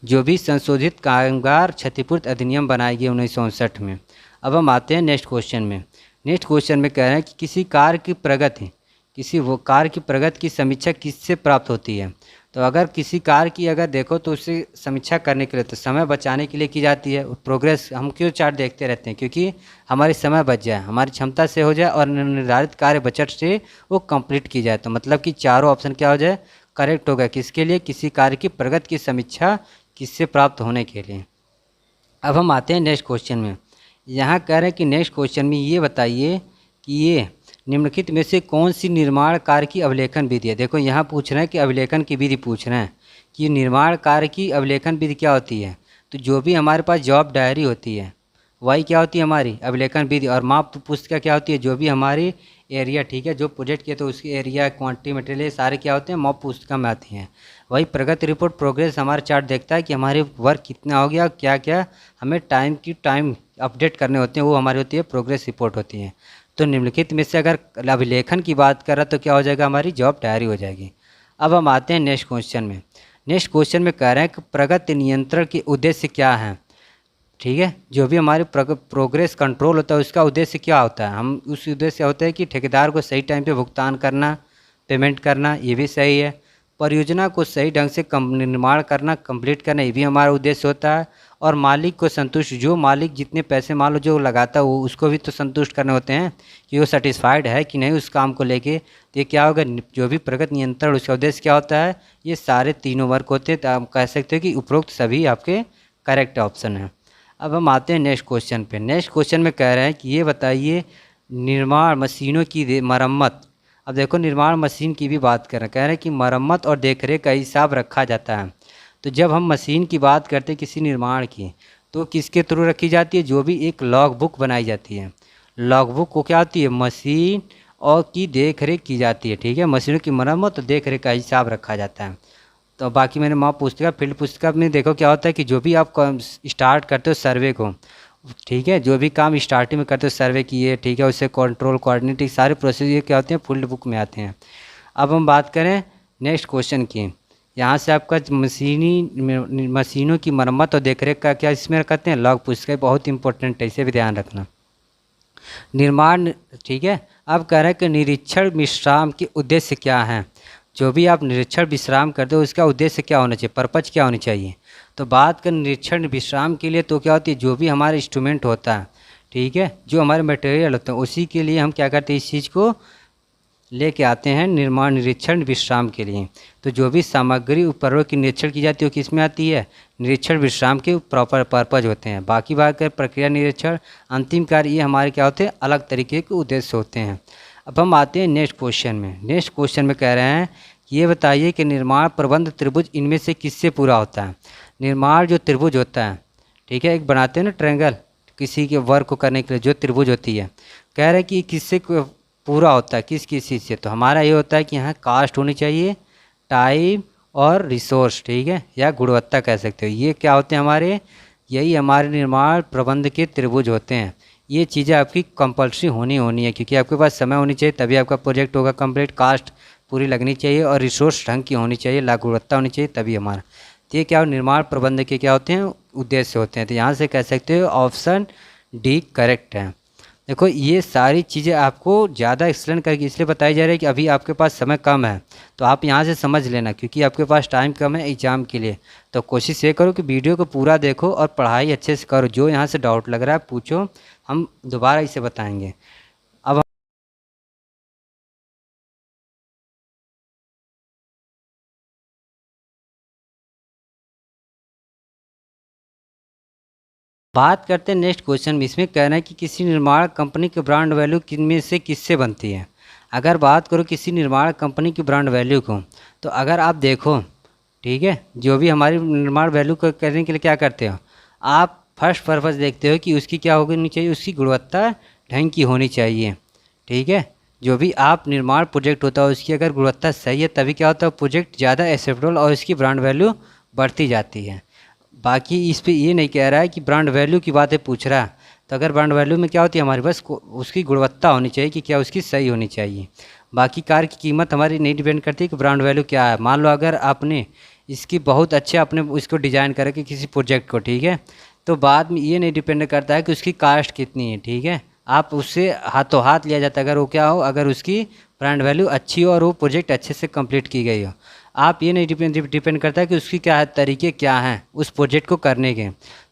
जो भी संशोधित कामगार क्षतिपूर्ति अधिनियम बनाई गई 1959 में। अब हम आते हैं नेक्स्ट क्वेश्चन में। नेक्स्ट क्वेश्चन में कह रहे हैं कि किसी कार्य की प्रगति, किसी वो कार्य की प्रगति की समीक्षा किससे प्राप्त होती है। तो अगर किसी कार्य की अगर देखो तो उससे समीक्षा करने के लिए तो समय बचाने के लिए की जाती है। प्रोग्रेस हम क्यों चार्ट देखते रहते हैं, क्योंकि हमारी समय बच जाए, हमारी क्षमता से हो जाए और निर्धारित कार्य बजट से वो कंप्लीट की जाए। तो मतलब कि चारों ऑप्शन क्या हो जाए, करेक्ट होगा। किसके लिए, किसी कार्य की प्रगति की समीक्षा किससे प्राप्त होने के लिए। अब हम आते हैं नेक्स्ट क्वेश्चन में। यहाँ कह रहे हैं कि नेक्स्ट क्वेश्चन में ये बताइए कि ये निम्नलिखित में से कौन सी निर्माण कार्य की अवलेखन विधि है। देखो यहाँ पूछ रहे हैं कि अवलेखन की विधि पूछ रहे हैं कि निर्माण कार्य की अवलेखन विधि क्या होती है। तो जो भी हमारे पास जॉब डायरी होती है वही क्या होती है हमारी अवलेखन विधि। और माप पुस्तिका क्या होती है, जो भी हमारी एरिया, ठीक है, जो प्रोजेक्ट किए तो उसकी एरिया, क्वांटिटी, मटेरियल, सारे क्या होते हैं मॉप पुस्तिका में आती हैं। वही प्रगति रिपोर्ट, प्रोग्रेस हमारा चार्ट देखता है कि हमारे वर्क कितना हो गया, क्या क्या हमें टाइम अपडेट करने होते हैं, वो हमारी होती है प्रोग्रेस रिपोर्ट होती है। तो निम्नलिखित में से अगर अभिलेखन की बात करें तो क्या हो जाएगा, हमारी जॉब डायरी हो जाएगी। अब हम आते हैं नेक्स्ट क्वेश्चन में। नेक्स्ट क्वेश्चन में कह रहे हैं कि प्रगति नियंत्रण के उद्देश्य क्या हैं। ठीक है, जो भी हमारे प्रोग्रेस कंट्रोल होता है उसका उद्देश्य क्या होता है। हम उस उद्देश्य होता है कि ठेकेदार को सही टाइम पे भुगतान करना, पेमेंट करना, ये भी सही है। परियोजना को सही ढंग से निर्माण करना, कंप्लीट करना, ये भी हमारा उद्देश्य होता है। और मालिक को संतुष्ट, जो मालिक जितने पैसे मान लो जो लगाता है वो उसको भी तो संतुष्ट करने होते हैं कि वो सेटिस्फाइड है कि नहीं उस काम को लेके। तो ये क्या होगा, जो भी प्रगति नियंत्रण उसका उद्देश्य क्या होता है, ये सारे तीनों वर्क होते हैं। तो आप कह सकते हो कि उपरोक्त सभी आपके करेक्ट ऑप्शन हैं। अब हम आते हैं नेक्स्ट क्वेश्चन पे। नेक्स्ट क्वेश्चन में कह रहे हैं कि ये बताइए निर्माण मशीनों की मरम्मत। अब देखो निर्माण मशीन की भी बात कर रहे हैं, कह रहे हैं कि मरम्मत और देखरेख का हिसाब रखा जाता है। तो जब हम मशीन की बात करते हैं किसी निर्माण की तो किसके थ्रू रखी जाती है, जो भी एक लॉग बुक बनाई जाती है। लॉग बुक को क्या होती है, मशीन और की देखरेख की जाती है। ठीक है, मशीनों की मरम्मत और देखरेख का हिसाब रखा जाता है। तो बाकी मैंने माप पुस्तिका, फील्ड पुस्तिका में देखो क्या होता है कि जो भी आप स्टार्ट करते हो सर्वे को, ठीक है, जो भी काम स्टार्टिंग में करते हो सर्वे किए, ठीक है, उससे कंट्रोल कोऑर्डिनेटिंग सारे प्रोसीजर क्या होते हैं फील्ड बुक में आते हैं। अब हम बात करें नेक्स्ट क्वेश्चन की। यहाँ से आपका मशीनों की मरम्मत और देखरेख का क्या इसमें कहते हैं लॉग पुस्तिका, बहुत इंपॉर्टेंट है, इसे भी ध्यान रखना। निर्माण, ठीक है। अब कह रहे हैं कि निरीक्षण विश्राम के उद्देश्य क्या हैं। जो भी आप निरीक्षण विश्राम करते हो उसका उद्देश्य क्या होना चाहिए, पर्पज क्या होनी चाहिए। तो बात कर निरीक्षण विश्राम के लिए तो क्या होती है, जो भी हमारे इंस्ट्रूमेंट होता है, ठीक है, जो हमारे मटेरियल होते हैं उसी के लिए हम क्या करते हैं, इस चीज़ को लेके आते हैं निर्माण निरीक्षण विश्राम के लिए। तो जो भी सामग्री उपकरणों की निरीक्षण की जाती है वो किस में आती है, निरीक्षण विश्राम के प्रॉपर पर्पज होते हैं। बाकी बात कर प्रक्रिया निरीक्षण, अंतिम कार्य, ये हमारे क्या होते हैं अलग तरीके के उद्देश्य होते हैं। अब हम आते हैं नेक्स्ट क्वेश्चन में। नेक्स्ट क्वेश्चन में कह रहे हैं ये बताइए कि निर्माण प्रबंध त्रिभुज इनमें से किससे पूरा होता है। निर्माण जो त्रिभुज होता है, ठीक है, एक बनाते हैं ना ट्रायंगल किसी के वर्क को करने के लिए, जो त्रिभुज होती है, कह रहे हैं कि किससे पूरा होता है, किस किस चीज़ से। तो हमारा ये होता है कि यहाँ कास्ट होनी चाहिए, टाइम और रिसोर्स, ठीक है, या गुणवत्ता कह सकते हो। ये क्या होते हैं हमारे, यही हमारे निर्माण प्रबंध के त्रिभुज होते हैं। ये चीज़ें आपकी कंपल्सरी होनी है, क्योंकि आपके पास समय होनी चाहिए तभी आपका प्रोजेक्ट होगा कंप्लीट, कास्ट पूरी लगनी चाहिए और रिसोर्स ढंग की होनी चाहिए, गुणवत्ता होनी चाहिए तभी हमारा। तो ये क्या निर्माण प्रबंध के क्या होते हैं उद्देश्य होते हैं। तो यहाँ से कह सकते हो ऑप्शन डी करेक्ट है। देखो ये सारी चीज़ें आपको ज़्यादा एक्सप्लेन करके इसलिए बताई जा रही है कि अभी आपके पास समय कम है, तो आप यहाँ से समझ लेना, क्योंकि आपके पास टाइम कम है एग्ज़ाम के लिए। तो कोशिश ये करो कि वीडियो को पूरा देखो और पढ़ाई अच्छे से करो। जो यहाँ से डाउट लग रहा है पूछो, हम दोबारा इसे बताएंगे। अब बात करते हैं नेक्स्ट क्वेश्चन में। इसमें कहना है कि किसी निर्माण कंपनी की ब्रांड वैल्यू किनमें से किससे बनती है। अगर बात करो किसी निर्माण कंपनी की ब्रांड वैल्यू को, तो अगर आप देखो, ठीक है, जो भी हमारी निर्माण वैल्यू को करने के लिए क्या करते हो, आप फर्स्ट पर्पज़ देखते हो कि उसकी क्या होनी चाहिए, उसकी गुणवत्ता ढंग की होनी चाहिए, ठीक है। जो भी आप निर्माण प्रोजेक्ट होता है उसकी अगर गुणवत्ता सही है तभी क्या होता है, प्रोजेक्ट ज़्यादा एक्सेप्टेबल और इसकी ब्रांड वैल्यू बढ़ती जाती है। बाकी इस पे ये नहीं कह रहा है कि ब्रांड वैल्यू की बातें पूछ रहा है, तो अगर ब्रांड वैल्यू में क्या होती है हमारे पास उसकी गुणवत्ता होनी चाहिए कि क्या उसकी सही होनी चाहिए। बाकी कार की कीमत हमारी नहीं डिपेंड करती कि ब्रांड वैल्यू क्या है। मान लो अगर आपने इसकी बहुत अच्छे आपने इसको डिज़ाइन करा कि किसी प्रोजेक्ट को, ठीक है, तो बाद में ये नहीं डिपेंड करता है कि उसकी कास्ट कितनी है, ठीक है, आप उससे हाथों हाथ लिया जाता है अगर वो क्या हो, अगर उसकी ब्रांड वैल्यू अच्छी हो और वो प्रोजेक्ट अच्छे से कंप्लीट की गई हो। आप ये नहीं डिपेंड करता है कि उसकी क्या तरीके क्या हैं उस प्रोजेक्ट को करने के।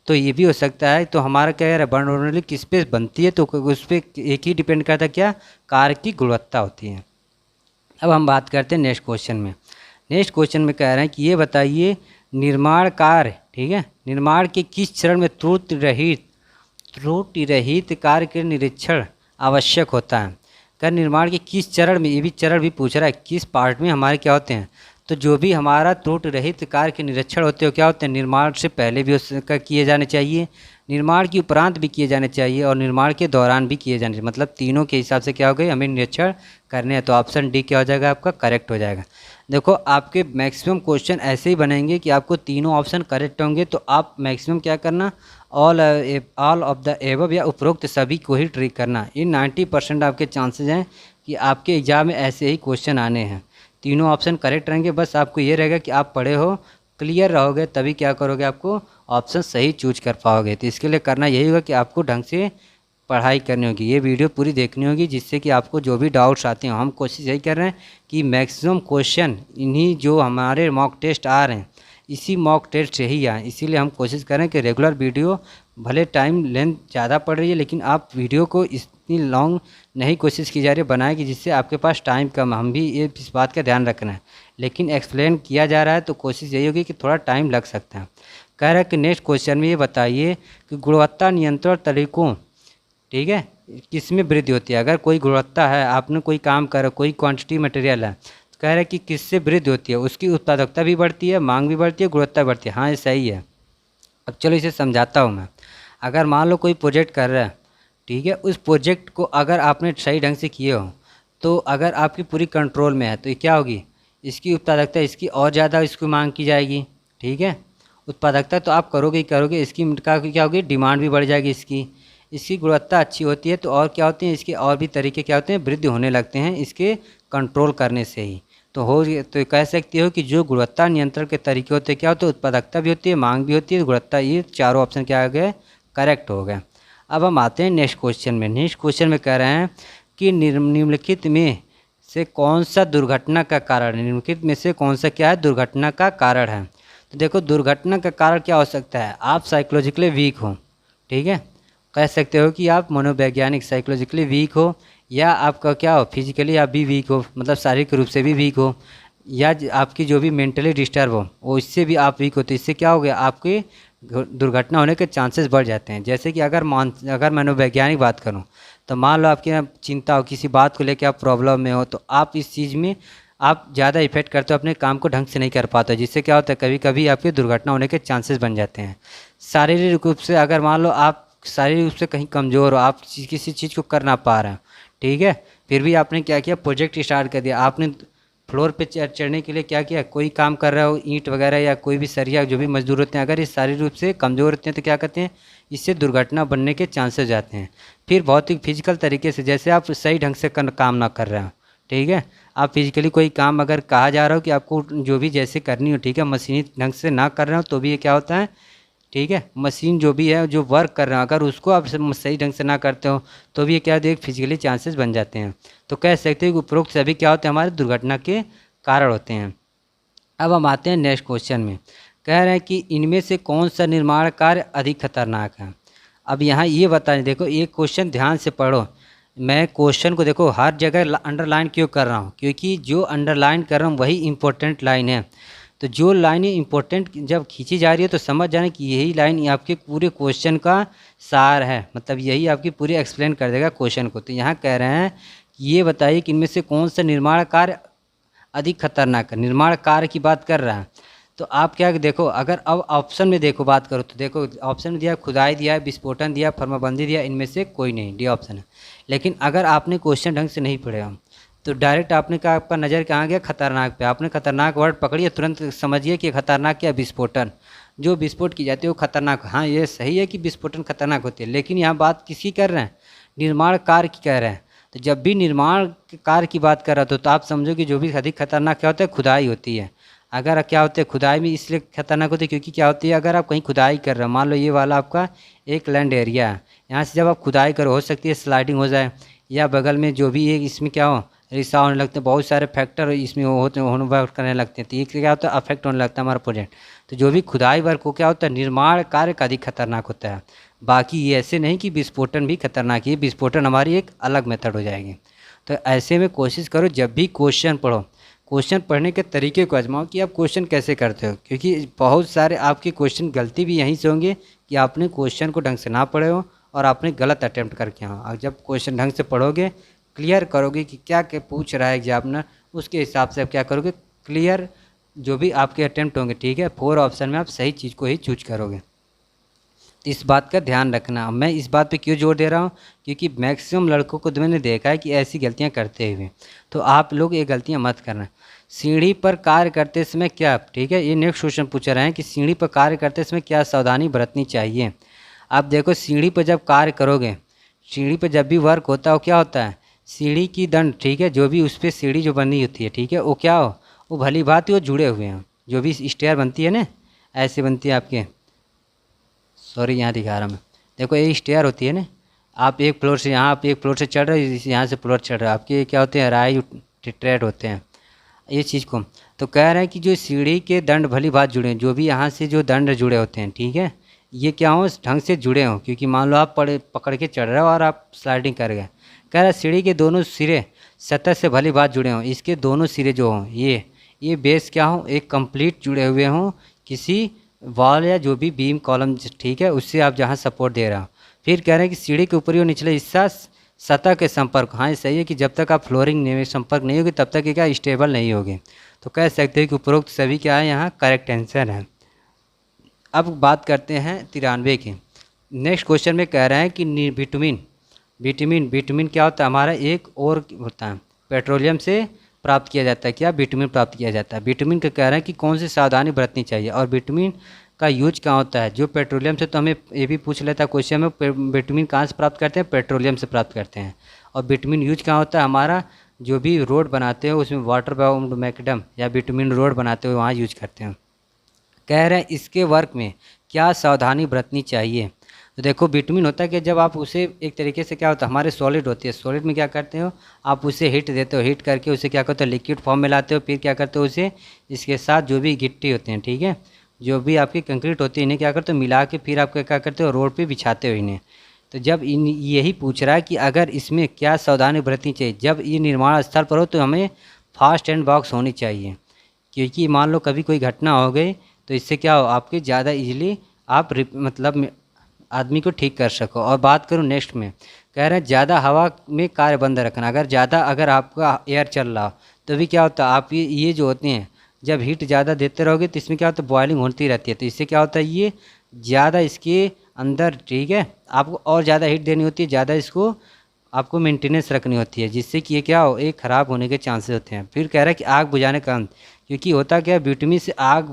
तो ये भी हो सकता है। तो हमारा क्या है, ब्रांड वैल्यू किस पे बनती है, तो उस पर एक ही डिपेंड करता है क्या, कार की गुणवत्ता होती है। अब हम बात करते हैं नेक्स्ट क्वेश्चन में। नेक्स्ट क्वेश्चन में कह रहे हैं कि ये बताइए निर्माण कार्य, ठीक है, निर्माण के किस चरण में त्रुटि रहित कार्य के निरीक्षण आवश्यक होता है। कर निर्माण के किस चरण में, ये भी चरण भी पूछ रहा है, किस पार्ट में हमारे क्या होते हैं। तो जो भी हमारा त्रुटि रहित कार्य के निरीक्षण होते हैं क्या होते हैं, निर्माण से पहले भी उसका किए जाने चाहिए, निर्माण के उपरांत भी किए जाने चाहिए और निर्माण के दौरान भी किए जाने चाहिए। मतलब तीनों के हिसाब से क्या हो गई, हमें निरीक्षण करने हैं। तो ऑप्शन डी क्या हो जाएगा आपका, करेक्ट हो जाएगा। देखो आपके मैक्सिमम क्वेश्चन ऐसे ही बनेंगे कि आपको तीनों ऑप्शन करेक्ट होंगे, तो आप मैक्सिमम क्या करना, ऑल ऑफ द एबव या उपरोक्त सभी को ही ट्रिक करना। ये 90% आपके चांसेस हैं कि आपके एग्जाम में ऐसे ही क्वेश्चन आने हैं। तीनों ऑप्शन करेक्ट रहेंगे, बस आपको ये रहेगा कि आप पढ़े हो, क्लियर रहोगे, तभी क्या करोगे, आपको ऑप्शन सही चूज कर पाओगे। तो इसके लिए करना यही होगा कि आपको ढंग से पढ़ाई करनी होगी, ये वीडियो पूरी देखनी होगी, जिससे कि आपको जो भी डाउट्स आते हैं, हम कोशिश यही कर रहे हैं कि मैक्सिमम क्वेश्चन इन्हीं जो हमारे मॉक टेस्ट आ रहे हैं इसी मॉक टेस्ट से ही आए। इसीलिए हम कोशिश करें कि रेगुलर वीडियो, भले टाइम लेंथ ज़्यादा पड़ रही है लेकिन आप वीडियो को इतनी लॉन्ग नहीं कोशिश की जा रही है बनाए कि जिससे आपके पास टाइम कम, हम भी ये इस बात का ध्यान रखना है। लेकिन एक्सप्लेन किया जा रहा है तो कोशिश यही होगी कि थोड़ा टाइम लग सकता है। कह रहा है कि नेक्स्ट क्वेश्चन में ये बताइए कि गुणवत्ता नियंत्रण तरीकों, ठीक है, किसमें वृद्धि होती है। अगर कोई गुणवत्ता है, आपने कोई काम करा, कोई क्वांटिटी मटेरियल है, तो कह रहा है कि किससे वृद्धि होती है, उसकी उत्पादकता भी बढ़ती है, मांग भी बढ़ती है, गुणवत्ता बढ़ती है। हाँ ये सही है। अब चलो इसे समझाता हूँ मैं। अगर मान लो कोई प्रोजेक्ट कर रहा है, ठीक है, उस प्रोजेक्ट को अगर आपने सही ढंग से किए हो, तो अगर आपकी पूरी कंट्रोल में है तो ये क्या होगी, इसकी उत्पादकता इसकी और ज़्यादा इसको मांग की जाएगी, ठीक है। उत्पादकता तो आप करोगे ही करोगे, इसकी का क्या होगी, डिमांड भी बढ़ जाएगी इसकी गुणवत्ता अच्छी होती है तो और क्या होती है, इसके और भी तरीके क्या होते हैं, वृद्धि होने लगते हैं इसके कंट्रोल करने से ही। तो कह सकते हो कि जो गुणवत्ता नियंत्रण के तरीके होते हैं क्या होते हैं, उत्पादकता भी होती है, मांग भी होती है, गुणवत्ता, ये चारों ऑप्शन क्या आ गए, करेक्ट हो गए। अब हम आते हैं नेक्स्ट क्वेश्चन में। नेक्स्ट क्वेश्चन में कह रहे हैं कि निम्नलिखित में से कौन सा दुर्घटना का कारण है। निम्नलिखित में से कौन सा क्या है, दुर्घटना का कारण है। तो देखो दुर्घटना का कारण क्या हो सकता है, आप साइकोलॉजिकली वीक हो, ठीक है, कह सकते हो कि आप मनोवैज्ञानिक साइकोलॉजिकली वीक हो, या आपका क्या हो, फिजिकली आप भी वीक हो, मतलब शारीरिक रूप से भी वीक हो, या आपकी जो भी मेंटली डिस्टर्ब हो वो इससे भी आप वीक हो। तो इससे क्या हो गया, आपकी दुर्घटना होने के चांसेस बढ़ जाते हैं। जैसे कि अगर मनोवैज्ञानिक बात करूं तो मान लो आपकी चिंता हो, किसी बात को लेकर आप प्रॉब्लम में हो, तो आप इस चीज़ में आप ज़्यादा इफेक्ट करते हो, अपने काम को ढंग से नहीं कर पाते, जिससे क्या होता है कभी कभी आपकी दुर्घटना होने के चांसेस बन जाते हैं। शारीरिक रूप से अगर मान लो आप शारीरिक रूप से कहीं कमज़ोर हो, आप किसी चीज़ को कर ना पा रहे हैं, ठीक है, फिर भी आपने क्या किया, प्रोजेक्ट स्टार्ट कर दिया, आपने फ्लोर पे चढ़ने के लिए क्या किया, कोई काम कर रहा हो, ईंट वगैरह या कोई भी सरिया, जो भी मजदूर होते हैं, अगर ये शारीरिक रूप से कमज़ोर होते हैं तो क्या करते हैं, इससे दुर्घटना बनने के चांसेस जाते हैं। फिर बहुत ही फिजिकल तरीके से, जैसे आप सही ढंग से काम ना कर रहे हो, ठीक है, आप फिजिकली कोई काम अगर कहा जा रहा हो कि आपको जो भी जैसे करनी हो, ठीक है, मशीनी ढंग से ना कर रहे हो तो भी ये क्या होता है, ठीक है, मशीन जो भी है जो वर्क कर रहे हैं अगर उसको आप सही ढंग से ना करते हो तो भी ये क्या देख फिजिकली चांसेस बन जाते हैं। तो कह सकते हैं कि उपरोक्त सभी क्या होते हैं, हमारे दुर्घटना के कारण होते हैं। अब हम आते हैं नेक्स्ट क्वेश्चन में। कह रहे हैं कि इनमें से कौन सा निर्माण कार्य अधिक खतरनाक है। अब यहाँ ये बताएं, देखो ये क्वेश्चन ध्यान से पढ़ो। मैं क्वेश्चन को देखो हर जगह अंडरलाइन क्यों कर रहा हूँ, क्योंकि जो अंडरलाइन कर रहा हूँ वही इंपॉर्टेंट लाइन है। तो जो लाइन इंपॉर्टेंट जब खींची जा रही है तो समझ जाना कि यही लाइन आपके पूरे क्वेश्चन का सार है, मतलब यही आपकी पूरी एक्सप्लेन कर देगा क्वेश्चन को। तो यहाँ कह रहे हैं कि ये बताइए कि इनमें से कौन सा निर्माण कार्य अधिक खतरनाक है। निर्माण कार्य की बात कर रहा है तो आप क्या देखो, अगर अब ऑप्शन में देखो बात करो तो देखो ऑप्शन में दिया खुदाई दिया है, विस्फोटन दिया, फर्माबंदी दिया, इनमें से कोई नहीं, डी ऑप्शन है। लेकिन अगर आपने क्वेश्चन ढंग से नहीं पढ़े हो तो डायरेक्ट आपने कहा, आपका नज़र कहाँ गया, खतरनाक पे। आपने खतरनाक वर्ड पकड़िए, तुरंत समझिए कि खतरनाक क्या, विस्फोटन। जो विस्फोट की जाती है वो खतरनाक। हाँ ये सही है कि विस्फोटन खतरनाक होती है, लेकिन यहाँ बात किसकी कर रहे हैं, निर्माण कार्य की कह रहे हैं। तो जब भी निर्माण कार्य की बात कर रहा था तो आप समझो कि जो भी अधिक खतरनाक क्या होता है, खुदाई होती है। अगर क्या होता है खुदाई में इसलिए खतरनाक होती है क्योंकि क्या होती है, अगर आप कहीं खुदाई कर रहे हो, मान लो ये वाला आपका एक लैंड एरिया है, यहाँ से जब आप खुदाई करो हो सकती है स्लाइडिंग हो जाए, या बगल में जो भी एक इसमें क्या हो रिसाव होने लगते हैं, बहुत सारे फैक्टर इसमें होते होने वर्क करने लगते हैं, तो ये क्या होता है अफेक्ट होने लगता है हमारा प्रोजेक्ट। तो जो भी खुदाई वर्क को क्या होता है, निर्माण कार्य का अधिक खतरनाक होता है। बाकी ये ऐसे नहीं कि विस्फोटन भी खतरनाक है, विस्फोटन हमारी एक अलग मेथड हो जाएगी। तो ऐसे में कोशिश करो जब भी क्वेश्चन पढ़ो, क्वेश्चन पढ़ने के तरीके को आजमाओ कि आप क्वेश्चन कैसे करते हो, क्योंकि बहुत सारे आपके क्वेश्चन गलती भी यहीं से होंगे कि आपने क्वेश्चन को ढंग से ना पढ़े हो और आपने गलत अटैम्प्ट करके हो। और जब क्वेश्चन ढंग से पढ़ोगे, क्लियर करोगे कि क्या क्या पूछ रहा है एग्जामिनर, उसके हिसाब से आप क्या करोगे, क्लियर जो भी आपके अटैम्प्ट होंगे, ठीक है, 4 ऑप्शन में आप सही चीज़ को ही चूज करोगे। इस बात का ध्यान रखना। मैं इस बात पे क्यों जोर दे रहा हूँ, क्योंकि मैक्सिमम लड़कों को मैंने देखा है कि ऐसी गलतियाँ करते हुए, तो आप लोग ये गलतियाँ मत करना। सीढ़ी पर कार्य करते समय क्या, ठीक है, ये नेक्स्ट क्वेश्चन पूछ रहे हैं कि सीढ़ी पर कार्य करते समय क्या सावधानी बरतनी चाहिए। आप देखो सीढ़ी पर जब कार्य करोगे, सीढ़ी पर जब भी वर्क होता है वो क्या होता है, सीढ़ी की दंड, ठीक है, जो भी उस पर सीढ़ी जो बनी होती है, ठीक है, वो क्या हो, वो भली भांति वो जुड़े हुए हैं। जो भी स्टेयर बनती है ना, ऐसे बनती है आपके, सॉरी यहाँ दिखा रहा मैं, देखो ये स्टेयर होती है ना, आप एक फ्लोर से यहाँ, आप एक फ्लोर से चढ़ रहे हो, यहाँ से फ्लोर चढ़ रहे हो, आपके क्या होते हैं, राय ट्रेड होते हैं ये चीज़ को। तो कह रहे हैं कि जो सीढ़ी के दंड भली बात जुड़े हैं, जो भी यहाँ से जो दंड जुड़े होते हैं, ठीक है, ये क्या हो ढंग से जुड़े हों, क्योंकि मान लो आप पकड़ के चढ़ रहे हो और आप स्लाइडिंग कर गए। कह रहा है सीढ़ी के दोनों सिरे सतह से भली बात जुड़े हों, इसके दोनों सिरे जो हों, ये बेस क्या हो, एक कंप्लीट जुड़े हुए हों किसी वॉल या जो भी बीम कॉलम, ठीक है, उससे आप जहाँ सपोर्ट दे रहा हो। फिर कह रहे हैं कि सीढ़ी के ऊपरी और निचले हिस्सा सतह के संपर्क, हाँ ये सही है कि जब तक आप फ्लोरिंग में संपर्क नहीं होगी तब तक ये क्या स्टेबल नहीं होगी। तो कह सकते हैं कि उपरोक्त सभी क्या है यहाँ करेक्ट आंसर है। अब बात करते हैं 93 की। नेक्स्ट क्वेश्चन में कह रहे हैं कि विटामिन क्या होता है, हमारा एक और होता है, पेट्रोलियम से प्राप्त किया जाता है, क्या विटामिन प्राप्त किया जाता है। विटामिन का कह रहे हैं कि कौन सी सावधानी बरतनी चाहिए, और विटामिन का यूज कहाँ होता है, जो पेट्रोलियम से, तो हमें ये भी पूछ लेता है क्वेश्चन में, विटामिन कहाँ से प्राप्त करते हैं, पेट्रोलियम से प्राप्त करते हैं। और विटामिन यूज कहाँ होता है, हमारा जो भी रोड बनाते हो उसमें वाटर बाउंड मैकडम या विटामिन रोड बनाते हो वहाँ यूज करते हैं। कह रहे हैं इसके वर्क में क्या सावधानी बरतनी चाहिए। तो देखो विटामिन होता है कि जब आप उसे एक तरीके से क्या होता है, हमारे सॉलिड होती है, सॉलिड में क्या करते हो आप उसे हीट देते हो, हीट करके उसे क्या करते हो लिक्विड फॉर्म में लाते हो, फिर क्या करते हो उसे इसके साथ जो भी गिट्टी होते हैं, ठीक है, जो भी आपकी कंक्रीट होती है, इन्हें क्या करते हो मिला के फिर आप क्या करते हो रोड पर बिछाते हो इन्हें। तो जब यही पूछ रहा है कि अगर इसमें क्या सावधानी बरतनी चाहिए, जब ये निर्माण स्थल पर हो तो हमें फास्ट एंड बॉक्स होनी चाहिए, क्योंकि मान लो कभी कोई घटना हो गई तो इससे क्या हो आपके ज़्यादा इजीली आप मतलब आदमी को ठीक कर सको। और बात करूँ नेक्स्ट में, कह रहे हैं ज़्यादा हवा में कार्य बंद रखना। अगर आपका एयर चल रहा हो तो भी क्या होता है, आप ये जो होते हैं जब हीट ज़्यादा देते रहोगे तो इसमें क्या होता है बॉयलिंग होती रहती है, तो इससे क्या होता है ये ज़्यादा इसके अंदर, ठीक है, आपको और ज़्यादा हीट देनी होती है, ज़्यादा इसको आपको मेंटेनेंस रखनी होती है, जिससे कि ये क्या हो एक ख़राब होने के चांसेस होते हैं। फिर कह रहा है कि आग बुझाने का, क्योंकि होता क्या है विटामिन से आग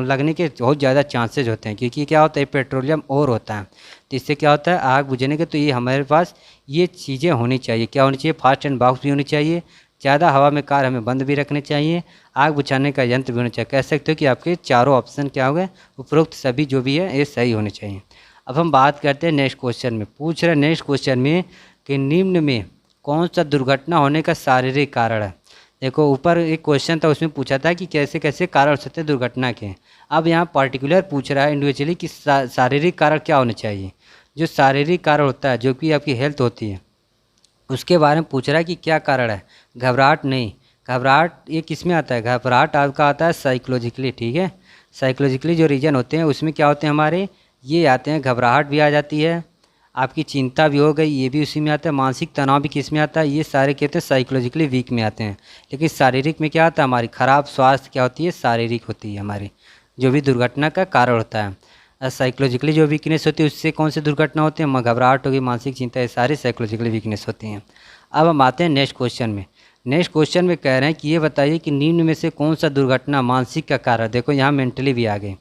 लगने के बहुत ज़्यादा चांसेस होते हैं, क्योंकि क्या होता है पेट्रोलियम और होता है, तो इससे क्या होता है आग बुझाने के। तो ये हमारे पास ये चीज़ें होनी चाहिए, क्या होनी चाहिए, फास्ट एंड बॉक्स भी होनी चाहिए, ज़्यादा हवा में कार हमें बंद भी रखने चाहिए, आग बुझाने का यंत्र भी होना चाहिए। कह सकते हो कि आपके चारों ऑप्शन क्या हो गए, उपरोक्त सभी जो भी है ये सही होने चाहिए। अब हम बात करते हैं नेक्स्ट क्वेश्चन में, पूछ रहे नेक्स्ट क्वेश्चन में कि निम्न में कौन सा दुर्घटना होने का शारीरिक कारण है। देखो ऊपर एक क्वेश्चन था उसमें पूछा था कि कैसे कैसे कारण हो सकते हैं दुर्घटना के। अब यहाँ पर्टिकुलर पूछ रहा है इंडिविजुअली कि शारीरिक कारण क्या होने चाहिए। जो शारीरिक कारण होता है जो कि आपकी हेल्थ होती है उसके बारे में पूछ रहा है कि क्या कारण है। घबराहट नहीं, घबराहट ये किस में आता है, घबराहट आपका आता है साइकोलॉजिकली, ठीक है, साइकोलॉजिकली जो रीजन होते हैं उसमें क्या होते हैं हमारे ये आते हैं, घबराहट भी आ जाती है, आपकी चिंता भी हो गई ये भी उसी में आता है, मानसिक तनाव भी किस में आता है, ये सारे कहते हैं साइकोलॉजिकली वीक में आते हैं। लेकिन शारीरिक में क्या आता है हमारी ख़राब स्वास्थ्य क्या होती है शारीरिक होती है हमारी, जो भी दुर्घटना का कारण होता है। साइकोलॉजिकली जो वीकनेस होती है उससे कौन सी दुर्घटना होती है, घबराहट होगी, मानसिक चिंता, ये सारी साइकोलॉजिकली वीकनेस होती हैं। अब हम आते हैं नेक्स्ट क्वेश्चन में। नेक्स्ट क्वेश्चन में कह रहे हैं कि ये बताइए कि निम्न में से कौन सा दुर्घटना मानसिक का कारण, देखो यहाँ मेंटली भी आ गए।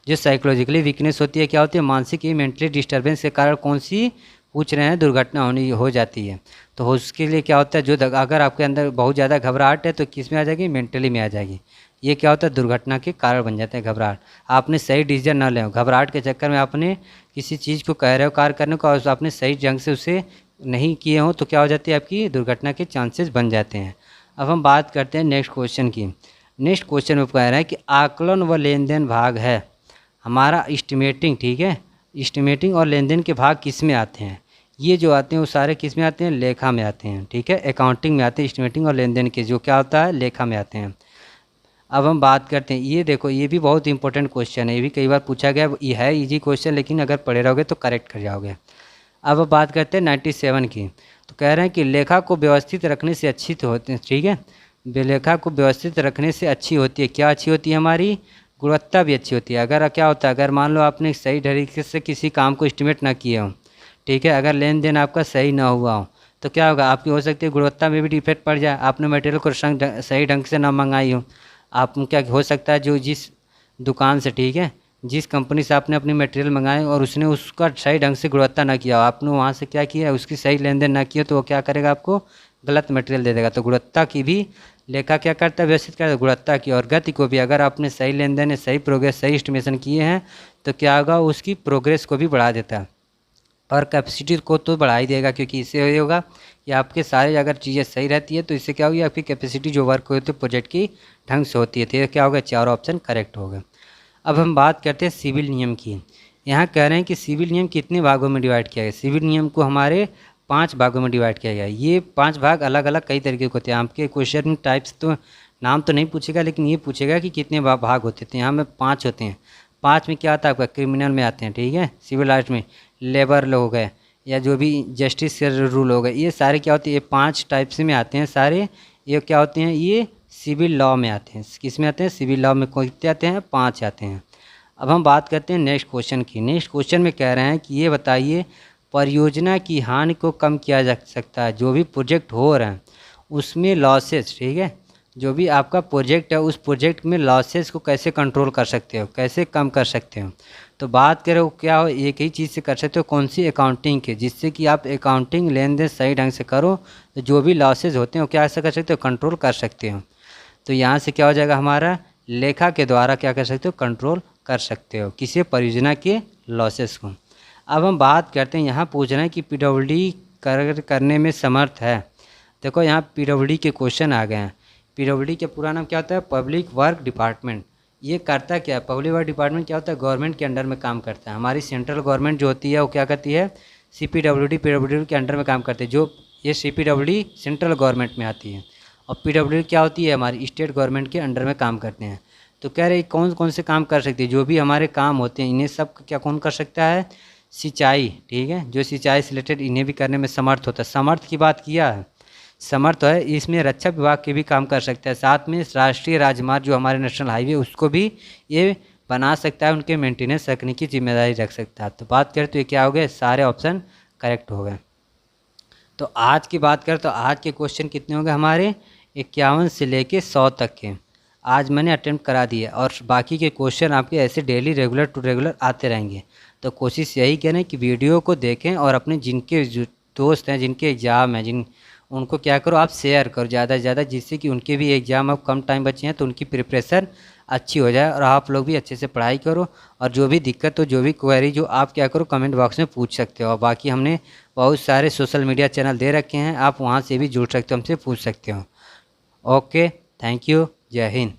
जो साइकोलॉजिकली वीकनेस होती है क्या होती है, मानसिक या मेंटली डिस्टर्बेंस के कारण कौन सी पूछ रहे हैं दुर्घटना हो जाती है। तो उसके लिए क्या होता है, जो अगर आपके अंदर बहुत ज़्यादा घबराहट है तो किस में आ जाएगी, मेंटली में आ जाएगी। ये क्या होता है, दुर्घटना के कारण बन जाते हैं घबराहट। आपने सही डिसीजन ना ले, घबराहट के चक्कर में आपने किसी चीज़ को कह रहे हो कार्य करने को और आपने सही ढंग से उसे नहीं किए हो तो क्या हो जाती है, आपकी दुर्घटना के चांसेस बन जाते हैं। अब हम बात करते हैं नेक्स्ट क्वेश्चन की। नेक्स्ट क्वेश्चन में कह रहा है कि आकलन व लेन देन भाग है हमारा एस्टिमेटिंग, ठीक है। एस्टिमेटिंग और लेन देन के भाग किस में आते हैं, ये जो आते हैं वो सारे किस में आते हैं, लेखा में आते हैं, ठीक है। अकाउंटिंग में आते हैं एस्टिमेटिंग और लेन देन के, जो क्या होता है, लेखा में आते हैं। अब हम बात करते हैं, ये देखो ये भी बहुत इंपॉर्टेंट क्वेश्चन है, ये भी कई बार पूछा गया, ये है इजी क्वेश्चन लेकिन अगर पढ़े रहोगे तो करेक्ट कर जाओगे। अब बात करते हैं 97 की। तो कह रहे हैं कि लेखा को व्यवस्थित रखने से अच्छी तो होती है, ठीक है। लेखा को व्यवस्थित रखने से अच्छी होती है, क्या अच्छी होती है, हमारी गुणवत्ता भी अच्छी होती है। अगर क्या होता है, अगर मान लो आपने सही तरीके से किसी काम को एस्टिमेट ना किए हो, ठीक है, अगर लेन देन आपका सही ना हुआ हो तो क्या होगा, आपकी हो सकती है गुणवत्ता में भी डिफेक्ट पड़ जाए। आपने मटेरियल को सही ढंग से ना मंगाई हो, आप क्या हो सकता है, जो जिस दुकान से, ठीक है, जिस कंपनी से आपने अपनी मटेरियल मंगाए और उसने उसका सही ढंग से गुणवत्ता ना किया, आपने वहाँ से क्या किया, उसकी सही लेन देन ना किया, तो वो क्या करेगा, आपको गलत मटेरियल दे देगा। तो गुणवत्ता की भी लेखा क्या करता है, व्यवस्थित करता है गुणवत्ता की। और गति को भी, अगर आपने सही लेन देन, सही प्रोग्रेस, सही एस्टिमेशन किए हैं तो क्या होगा, उसकी प्रोग्रेस को भी बढ़ा देता है और कैपेसिटी को तो बढ़ा ही देगा, क्योंकि इससे ये होगा कि आपके सारे अगर चीज़ें सही रहती है तो इससे क्या होगी, आपकी कैपेसिटी जो वर्क होती है प्रोजेक्ट की ढंग से होती है। तो क्या होगा, चारों ऑप्शन करेक्ट होगा। अब हम बात करते हैं सिविल नियम की। यहाँ कह रहे हैं कि सिविल नियम कितने भागों में डिवाइड किया गया। सिविल नियम को हमारे 5 भागों में डिवाइड किया गया। ये 5 भाग अलग अलग कई तरीके के होते हैं। आपके क्वेश्चन टाइप्स तो नाम तो नहीं पूछेगा, लेकिन ये पूछेगा कि कितने भाग होते थे। यहाँ में 5 होते हैं। 5 में क्या आता है, आपका क्रिमिनल में आते हैं, ठीक है, सिविल आर्ट में लेबर लॉ हो गए या जो भी जस्टिस के रूल हो गए, ये सारे क्या होते हैं, ये 5 टाइप्स में आते हैं सारे। ये क्या होते हैं, ये सिविल लॉ में आते हैं। किस में आते हैं, सिविल लॉ में कितने आते हैं, 5 आते हैं। अब हम बात करते हैं नेक्स्ट क्वेश्चन की। नेक्स्ट क्वेश्चन में कह रहे हैं कि ये बताइए परियोजना की हानि को कम किया जा सकता है। जो भी प्रोजेक्ट हो रहा है उसमें लॉसेस, ठीक है, जो भी आपका प्रोजेक्ट है उस प्रोजेक्ट में लॉसेस को कैसे कंट्रोल कर सकते हो, कैसे कम कर सकते हो। तो बात करें क्या हो, एक ही चीज़ से कर सकते हो, कौन सी, अकाउंटिंग के, जिससे कि आप अकाउंटिंग लेन देन सही ढंग से करो तो जो भी लॉसेज होते हैं वो क्या ऐसा कर सकते हो, कंट्रोल कर सकते हो। तो यहाँ से क्या हो जाएगा, हमारा लेखा के द्वारा क्या कर सकते हो, कंट्रोल कर सकते हो किसी परियोजना के लॉसेस को। अब हम बात करते हैं, यहाँ पूछ रहे हैं कि पीडब्ल्यूडी करने में समर्थ है। देखो यहाँ पीडब्ल्यूडी के क्वेश्चन आ गए हैं। पीडब्ल्यूडी के पूरा नाम क्या होता है, पब्लिक वर्क डिपार्टमेंट। ये करता क्या है, पब्लिक वर्क डिपार्टमेंट क्या होता है, गवर्नमेंट के अंडर में काम करता है। हमारी सेंट्रल गवर्नमेंट जो होती है वो क्या करती है, सीपीडब्ल्यूडी पीडब्ल्यूडी के अंडर में काम करती है। जो ये सीपीडब्ल्यूडी सेंट्रल गवर्नमेंट में आती है और पीडब्ल्यूडी क्या होती है, हमारी स्टेट गवर्नमेंट के अंडर में काम करते हैं। तो कह रहे कौन कौन से काम कर सकती है, जो भी हमारे काम होते हैं इन्हें सब क्या कौन कर सकता है, सिंचाई, ठीक है, जो सिंचाई से रिलेटेड इन्हें भी करने में समर्थ होता है। समर्थ की बात किया है, समर्थ है, इसमें रक्षा विभाग के भी काम कर सकता है। साथ में राष्ट्रीय राजमार्ग जो हमारे नेशनल हाईवे उसको भी ये बना सकता है, उनके मेंटेनेंस रखने की जिम्मेदारी रख सकता है। तो बात करें तो ये क्या हो गए, सारे ऑप्शन करेक्ट हो गए। तो आज की बात करें तो आज के क्वेश्चन कितने हो गए हमारे, 51 से लेके 100 तक के आज मैंने अटेम्प्ट करा दिया और बाकी के क्वेश्चन आपके ऐसे डेली रेगुलर टू रेगुलर आते रहेंगे। तो कोशिश यही करें कि वीडियो को देखें और अपने जिनके दोस्त हैं, जिनके एग्ज़ाम हैं, उनको क्या करो, आप शेयर करो ज़्यादा से ज़्यादा, जिससे कि उनके भी एग्ज़ाम अब कम टाइम बचे हैं तो उनकी प्रिपरेशन अच्छी हो जाए और आप लोग भी अच्छे से पढ़ाई करो। और जो भी दिक्कत हो, जो भी क्वेरी, जो आप क्या करो कमेंट बॉक्स में पूछ सकते हो। और बाकी हमने बहुत सारे सोशल मीडिया चैनल दे रखे हैं, आप वहाँ से भी जुड़ सकते हो, हमसे पूछ सकते हो। ओके, थैंक यू, जय हिंद।